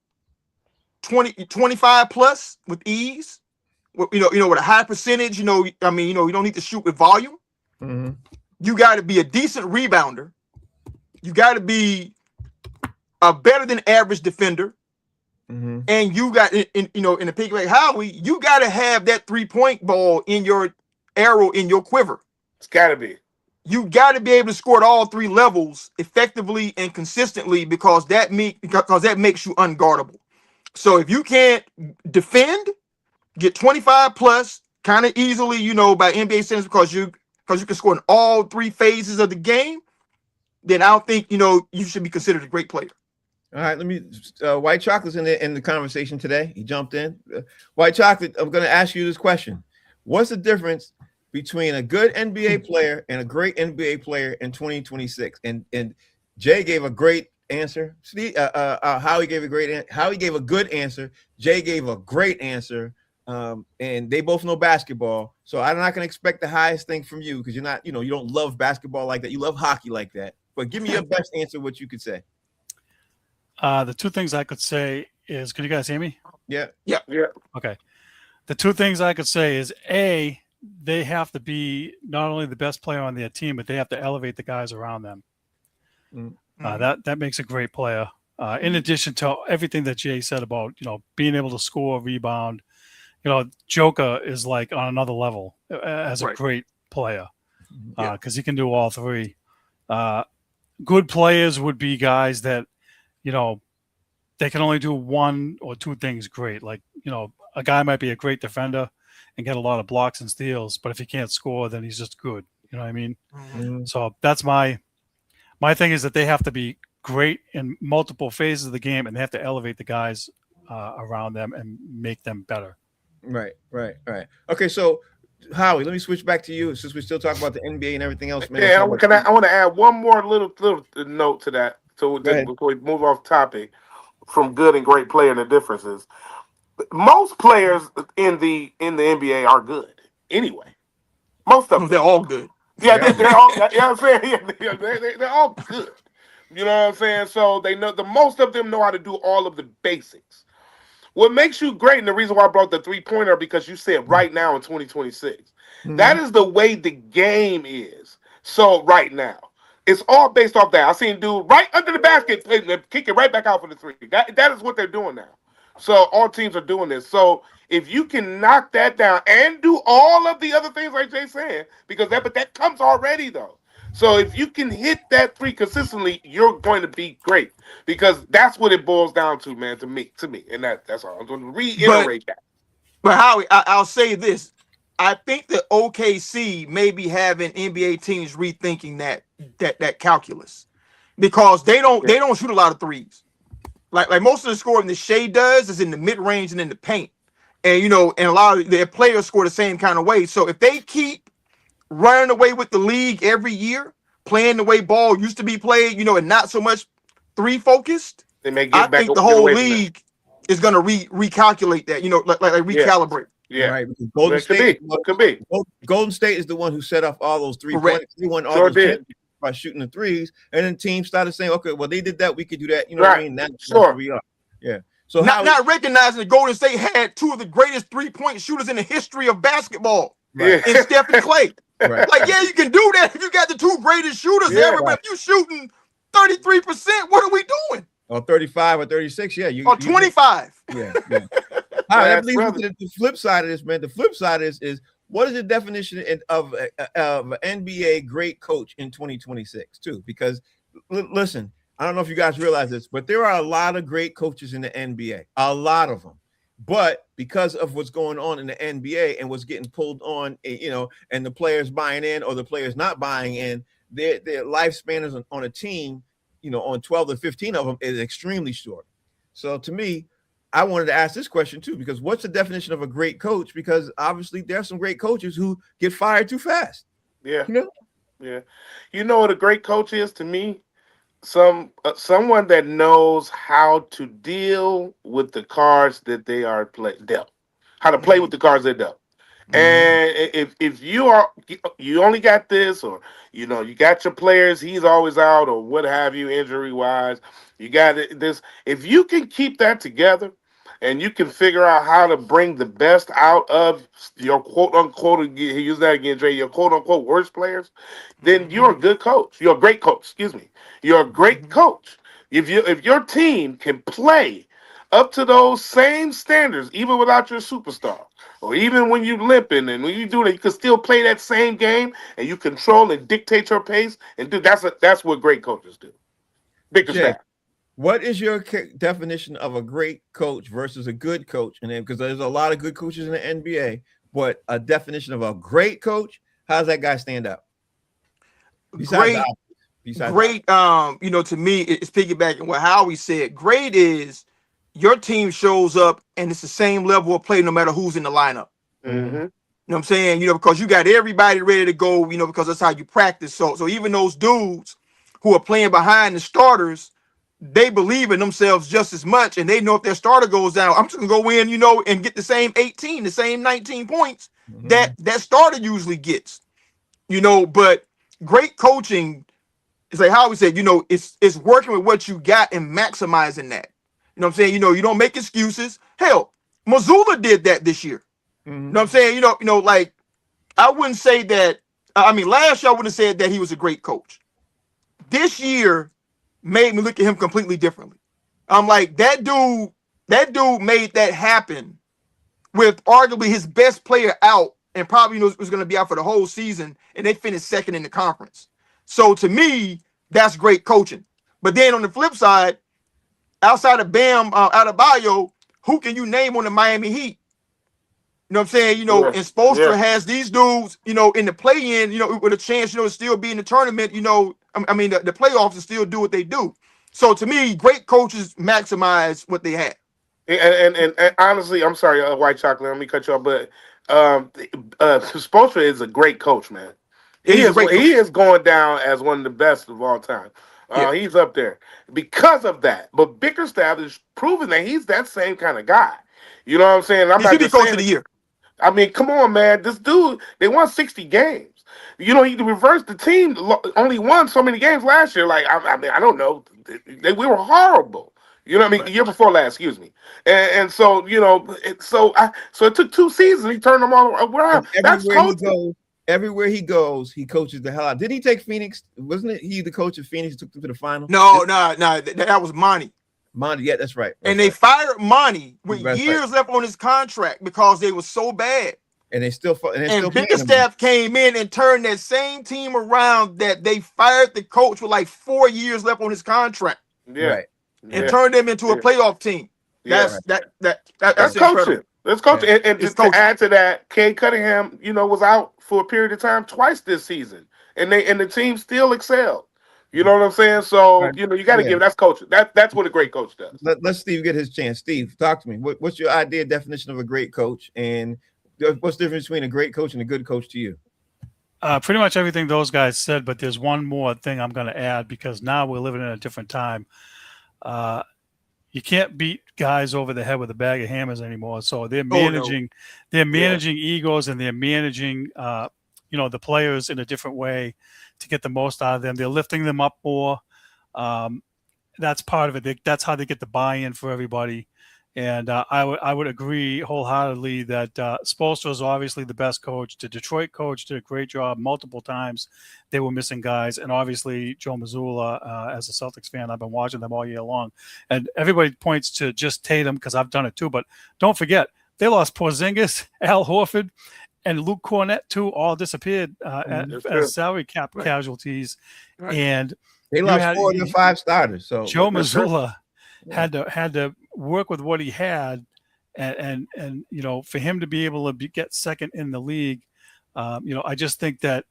25 plus with ease. With a high percentage. You don't need to shoot with volume. You got to be a decent rebounder. You got to be a better than average defender. And you got in a pick like Howie, you got to have that 3-point ball in your arrow in your quiver. It's got to be. You got to be able to score at all 3 levels effectively and consistently because that makes you unguardable. So if you can't defend, get 25 plus kind of easily, by NBA standards because you can score in all three phases of the game, then I don't think, you should be considered a great player. All right, let me. White Chocolate's in the conversation today. He jumped in. White Chocolate, I'm going to ask you this question: what's the difference between a good NBA player and a great NBA player in 2026? And Jay gave a great answer. Howie gave a good answer. Jay gave a great answer. And they both know basketball, so I'm not going to expect the highest thing from you because you're not, you don't love basketball like that. You love hockey like that. But give me your best answer. What you could say. The two things I could say is, can you guys hear me? Yeah. Okay. The two things I could say is A, they have to be not only the best player on their team, but they have to elevate the guys around them. That makes a great player. In addition to everything that Jay said about, being able to score, rebound, Joker is like on another level as a great player because he can do all three. Good players would be guys that, they can only do one or two things great. Like, a guy might be a great defender and get a lot of blocks and steals, but if he can't score, then he's just good. You know what I mean? Mm-hmm. So that's my thing is that they have to be great in multiple phases of the game, and they have to elevate the guys around them and make them better. Right. Okay, so Howie, let me switch back to you since we're still talking about the NBA and everything else, man. Yeah, I want to add one more little note to that. So before we move off topic from good and great player and the differences, most players in the NBA are good anyway. Most of them, they're all good. Yeah, they're all. You know what I'm saying? Yeah, they're all good. You know what I'm saying? So they know most of them know how to do all of the basics. What makes you great, and the reason why I brought the 3-pointer, because you said right now in 2026, that is the way the game is. So right now, it's all based off that. I seen dude right under the basket, kick it right back out for the three. That is what they're doing now. So all teams are doing this. So if you can knock that down and do all of the other things like Jay's saying, but that comes already though. So if you can hit that three consistently, you're going to be great because that's what it boils down to, man. To me, and that's all. I'm going to reiterate that. But Howie, I'll say this: I think that OKC may be having NBA teams rethinking that calculus because they don't shoot a lot of threes. Like most of the scoring the Shea does is in the mid range and in the paint, and and a lot of their players score the same kind of way. So if they keep running away with the league every year, playing the way ball used to be played, and not so much three focused, they may get I think the whole league is going to recalculate that, like recalibrate. Yeah, right. Golden State could be. Golden State is the one who set off all those 3-pointers. They won all those championships by shooting the threes, and then teams started saying, "Okay, well they did that, we could do that." You know what I mean? That's where we are. Yeah. So not recognizing that Golden State had two of the greatest 3-point shooters in the history of basketball, in Steph and Clay. Right. Like, yeah, you can do that if you got the two greatest shooters ever, but if you shooting 33%, what are we doing? Or 35 or 36, or 25. Yeah. All right, that leads me to the flip side of this, man. The flip side is what is the definition of an NBA great coach in 2026, too? Because, listen, I don't know if you guys realize this, but there are a lot of great coaches in the NBA, a lot of them. But because of what's going on in the NBA and what's getting pulled on, and the players buying in or the players not buying in, their lifespan is on a team, on 12 to 15 of them is extremely short. So to me, I wanted to ask this question too, because what's the definition of a great coach? Because obviously there are some great coaches who get fired too fast. Yeah. Yeah. You know what a great coach is to me? Someone that knows how to deal with the cards that they are dealt, how to play with the cards they're dealt. And if you only got this, or you got your players, he's always out, or what have you, injury wise, you got this. If you can keep that together, and you can figure out how to bring the best out of your quote unquote, he used that again, Dre, your quote unquote worst players, then you're a good coach. You're a great coach. Excuse me. You're a great coach. If your team can play up to those same standards, even without your superstar, or even when you limping and when you do that, you can still play that same game and you control and dictate your pace and do. That's what great coaches do. Big staff. What is your definition of a great coach versus a good coach? And then, because there's a lot of good coaches in the NBA, but a definition of a great coach, how does that guy stand out? Great, you know, to me, it's piggybacking what Howie said. Great is your team shows up and it's the same level of play no matter who's in the lineup. Mm-hmm. You know what I'm saying? You know, because you got everybody ready to go, you know, because that's how you practice. So even those dudes who are playing behind the starters, they believe in themselves just as much. And they know if their starter goes down, I'm just going to go in, you know, and get the same 18, the same 19 points that starter usually gets, you know. But great coaching is like how we said, you know, it's working with what you got and maximizing that. You know what I'm saying? You know, you don't make excuses. Hell, Missoula did that this year. You know what I'm saying? You know, like, I wouldn't say that. I mean, last year I would have said that he was a great coach. This year made me look at him completely differently. I'm like, that dude made that happen with arguably his best player out and probably was going to be out for the whole season, and they finished second in the conference. So to me, that's great coaching. But then on the flip side, outside of Bam Adebayo, who can you name on the Miami Heat? You know what I'm saying? You know, and Spoelstra has these dudes, you know, in the play-in, you know, with a chance, you know, to still be in the tournament, you know, I mean, the playoffs and still do what they do. So to me, great coaches maximize what they have. And honestly, I'm sorry, White Chocolate, let me cut you off, but Spoelstra is a great coach, man. He is going down as one of the best of all time. He's up there because of that. But Bickerstaff is proving that he's that same kind of guy. You know what I'm saying? He should be coach of the year. I mean, come on, man. This dude, they won 60 games. You know, he reversed the team, only won so many games last year. Like, I mean, I don't know. We were horrible. You know what I mean? The year before last, excuse me. And so, you know, so it took 2 seasons. He turned them all around. That's coaching. Everywhere he goes, he coaches the hell out. Did he take Phoenix? Wasn't it he the coach of Phoenix took them to the final? No. That was Monty. Monty, yeah, that's right. They fired Monty with years left on his contract because they were so bad. And they still Bickerstaff came in and turned that same team around that they fired the coach with like 4 years left on his contract. Yeah. Right. And turned them into a playoff team. That's coaching. That's coaching. Yeah. And just to add to that, Cade Cunningham, you know, was out for a period of time twice this season. And the team still excelled. You know what I'm saying? So, you know, you got to give that's coaching. That's what a great coach does. Let Steve get his chance. Steve, talk to me. What's your idea definition of a great coach? And what's the difference between a great coach and a good coach to you? Pretty much everything those guys said, but there's one more thing I'm going to add because now we're living in a different time. You can't beat guys over the head with a bag of hammers anymore. So they're managing egos, and they're managing, you know, the players in a different way to get the most out of them. They're lifting them up more. That's part of it. That's how they get the buy-in for everybody. And I would agree wholeheartedly that Spoelstra is obviously the best coach. The Detroit coach did a great job multiple times. They were missing guys. And obviously Joe Mazzulla, as a Celtics fan, I've been watching them all year long. And everybody points to just Tatum because I've done it too. But don't forget, they lost Porzingis, Al Horford, and Luke Cornett too, all disappeared as salary cap casualties. Right. And they lost 4 of the 5 starters. So Joe Mazzulla had to work with what he had, and you know, for him to be able to get second in the league, you know, I just think that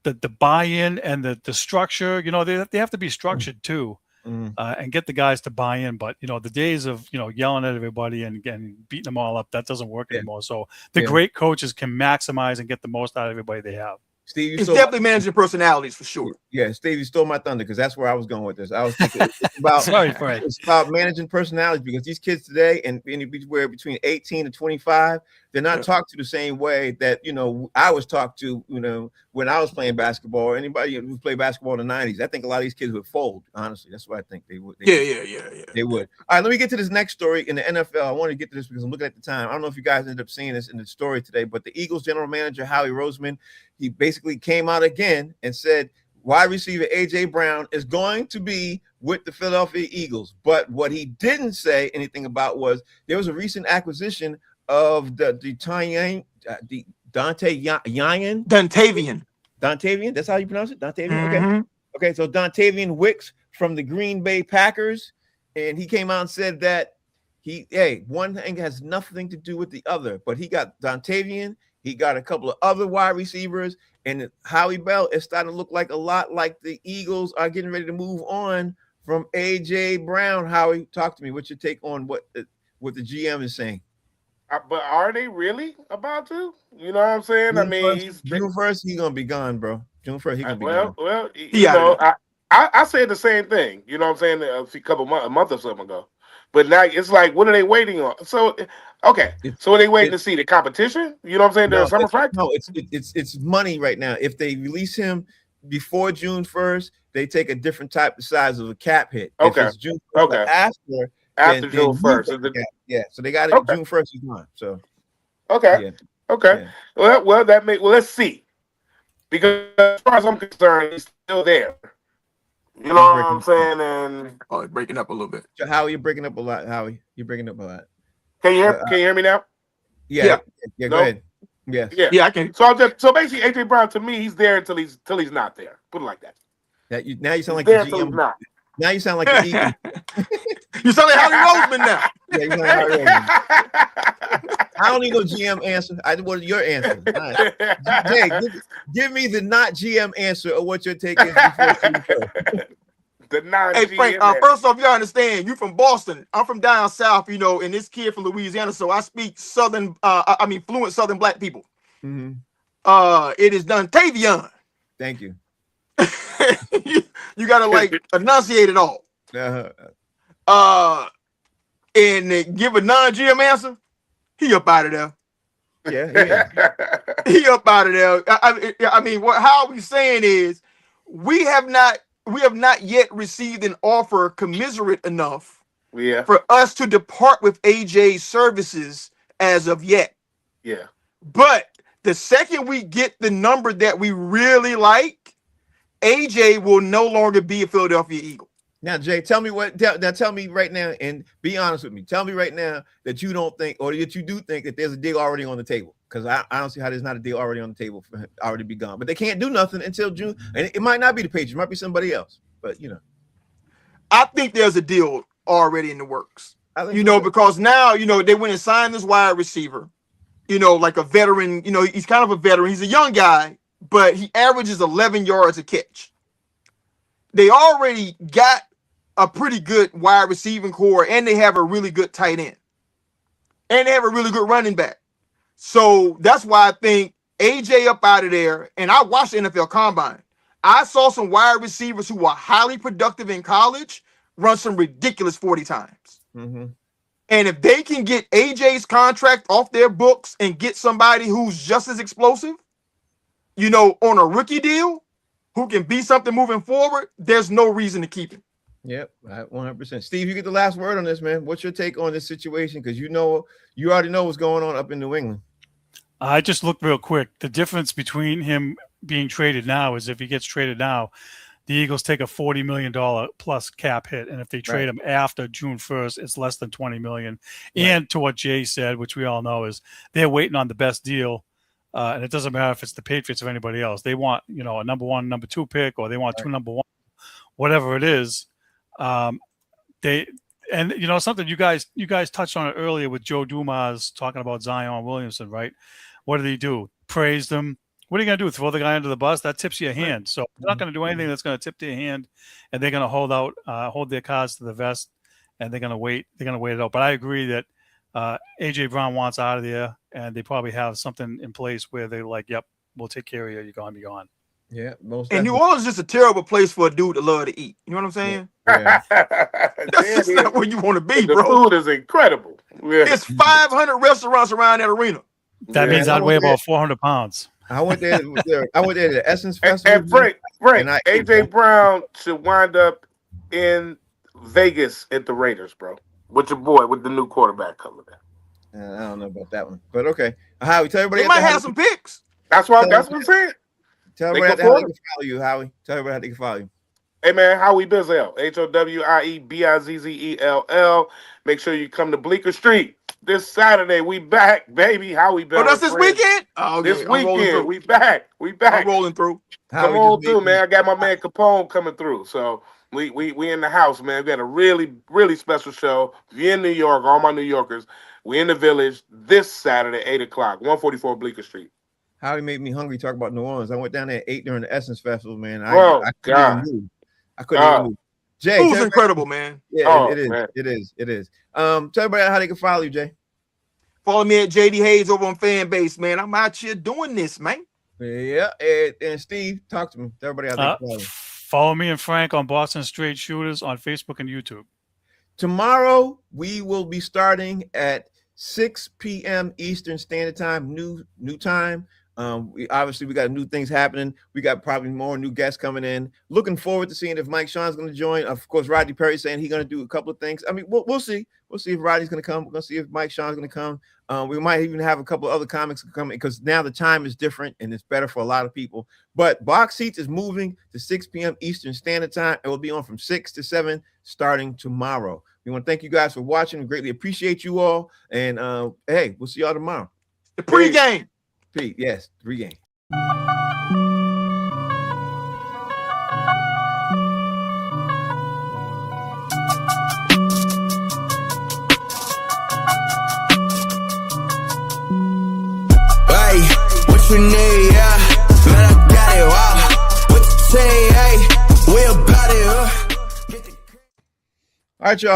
the buy-in and the structure, you know, they have to be structured too. And get the guys to buy in. But, you know, the days of, you know, yelling at everybody and beating them all up, that doesn't work anymore. So the great coaches can maximize and get the most out of everybody they have. Steve, it's definitely managing personalities for sure. Yeah, Steve, you stole my thunder because that's where I was going with this. I was thinking it's about managing personalities because these kids today and anywhere between 18 and 25, they're not talked to the same way that, you know, I was talked to, you know, when I was playing basketball or anybody who played basketball in the 90s. I think a lot of these kids would fold, honestly. That's what I think they would. They would. All right, let me get to this next story in the NFL. I want to get to this because I'm looking at the time. I don't know if you guys ended up seeing this in the story today, but the Eagles general manager, Howie Roseman, he basically came out again and said wide receiver A.J. Brown is going to be with the Philadelphia Eagles. But what he didn't say anything about was there was a recent acquisition of Dontavian. That's how you pronounce it? Dontavian? Okay. So Dontavian Wicks from the Green Bay Packers. and he came out and said that one thing has nothing to do with the other, but he got Dontavian, he got a couple of other wide receivers, and Howie Bell is starting to look like a lot like the Eagles are getting ready to move on from AJ Brown. Howie, talk to me. What's your take on what the GM is saying? But are they really about to? You know what I'm saying? June 1st, he's gonna be gone, bro. June 1st, he's gonna be gone. Well, you know, I said the same thing. You know what I'm saying? A month or something ago. But now it's like, what are they waiting on? So, okay. So are they waiting to see the competition? You know what I'm saying? There's summer practice. No, it's money right now. If they release him before June 1st, they take a different type of size of a cap hit. Okay. If it's June 1st, after June 1st. Yeah. So they got it. June 1st is gone. So okay. Yeah. Well, let's see. Because as far as I'm concerned, he's still there. You know what I'm saying? And it's breaking up a little bit. So Howie, you're breaking up a lot. Howie, you're breaking up a lot. Can you hear me now? Yeah. Go ahead. Yeah. Yeah, I can. So basically, AJ Brown, to me, he's there until he's not there. Put it like that. Now you sound like the GM. Now you sound like the Eagles. You sound like Howie Roseman now. Yeah, you sound like Howie Roseman. I don't need no GM answer. I want your answer. Right. Jay, give me the not GM answer of what your take is before the non-GM. Hey Frank, first off, you gotta understand, you from Boston. I'm from down south, you know, and this kid from Louisiana, so I speak fluent Southern black people. Mm-hmm. It is Dontavian. Thank you. You gotta like enunciate it all. And give a non-GM answer. He up out of there. Yeah. He up out of there. I mean, how we saying is we have not yet received an offer commensurate enough for us to depart with AJ's services as of yet. Yeah. But the second we get the number that we really like, AJ will no longer be a Philadelphia Eagle. Now, Jay, tell me right now, and be honest with me. Tell me right now that you don't think, or that you do think that there's a deal already on the table. Because I don't see how there's not a deal already on the table for him already be gone. But they can't do nothing until June. And it might not be the Patriots, it might be somebody else. But you know, I think there's a deal already in the works. Because now, they went and signed this wide receiver, like a veteran, he's kind of a veteran. He's a young guy, but he averages 11 yards a catch. They already got a pretty good wide receiving core, and they have a really good tight end. And they have a really good running back. So that's why I think AJ up out of there, and I watched the NFL Combine. I saw some wide receivers who were highly productive in college run some ridiculous 40 times. Mm-hmm. And if they can get AJ's contract off their books and get somebody who's just as explosive, on a rookie deal, who can be something moving forward, there's no reason to keep him. Yep, 100%. Steve, you get the last word on this, man. What's your take on this situation? Because you already know what's going on up in New England. I just looked real quick. The difference between him being traded now is if he gets traded now, the Eagles take a $40 million plus cap hit. And if they trade him after June 1st, it's less than $20 million. Right. And to what Jay said, which we all know, is they're waiting on the best deal. And it doesn't matter if it's the Patriots or anybody else. They want, a number 1, number 2 pick, or they want 2 number 1, whatever it is. Something you guys touched on it earlier with Joe Dumas talking about Zion Williamson, right? What did he do? Praised him. What are you going to do? Throw the guy under the bus? That tips your hand. So they're not going to do anything that's going to tip their hand, and they're going to hold their cards to the vest, and they're going to wait. They're going to wait it out. But I agree that AJ Brown wants out of there, and they probably have something in place where they're like, "Yep, we'll take care of you. You're going to be gone." Yeah, most. And New Orleans is just a terrible place for a dude to love to eat. You know what I'm saying? Yeah. That's just not where you want to be, the bro. food is incredible. Yeah. There's 500 restaurants around that arena. That means I'd weigh about 400 pounds. I went there to the Essence Festival. And Frank, AJ Brown should wind up in Vegas at the Raiders, bro. With your boy, with the new quarterback coming in. I don't know about that one, but okay. Howie, tell everybody. They might have some picks. That's what I'm saying. Tell everybody how they can follow you, Howie. Tell everybody how they can follow you. Hey, man, Howie Bizzell. HOWIEBIZZELL. Make sure you come to Bleecker Street. This Saturday, we back, baby. How we been? Oh, that's this weekend? Oh, okay. This weekend, we back. I'm rolling through. Come on through, man. I got my man Capone coming through. So we in the house, man. We got a really, really special show. If you're in New York, all my New Yorkers, we in the Village this Saturday, 8 o'clock, 144 Bleecker Street. How he made me hungry talk about New Orleans. I went down there at 8 during the Essence Festival, man. I couldn't even move. I couldn't even move. Jay, it was incredible, man. Yeah, it is. Man. It is. Tell everybody how they can follow you, Jay. Follow me at JD Hayes over on Fanbase, man. I'm out here doing this, man. Yeah, and Steve, talk to me. Tell everybody how they can follow you. Follow me and Frank on Boston Straight Shooters on Facebook and YouTube. Tomorrow, we will be starting at 6 p.m. Eastern Standard Time, new time. We got new things happening. We got probably more new guests coming in. Looking forward to seeing if Mike Sean's going to join. Of course, Rodney Perry saying he's going to do a couple of things. I mean, we'll see. We'll see if Rodney's going to come. We're going to see if Mike Sean's going to come. We might even have a couple of other comics coming because now the time is different and it's better for a lot of people. But Box Seats is moving to 6 p.m. Eastern Standard Time. It will be on from 6 to 7 starting tomorrow. We want to thank you guys for watching. We greatly appreciate you all. And hey, we'll see y'all tomorrow. The pregame. Pete, yes, pregame. Hey, what you need, yeah? Man, I got it, wow. What you say, hey? We about it, All right, y'all.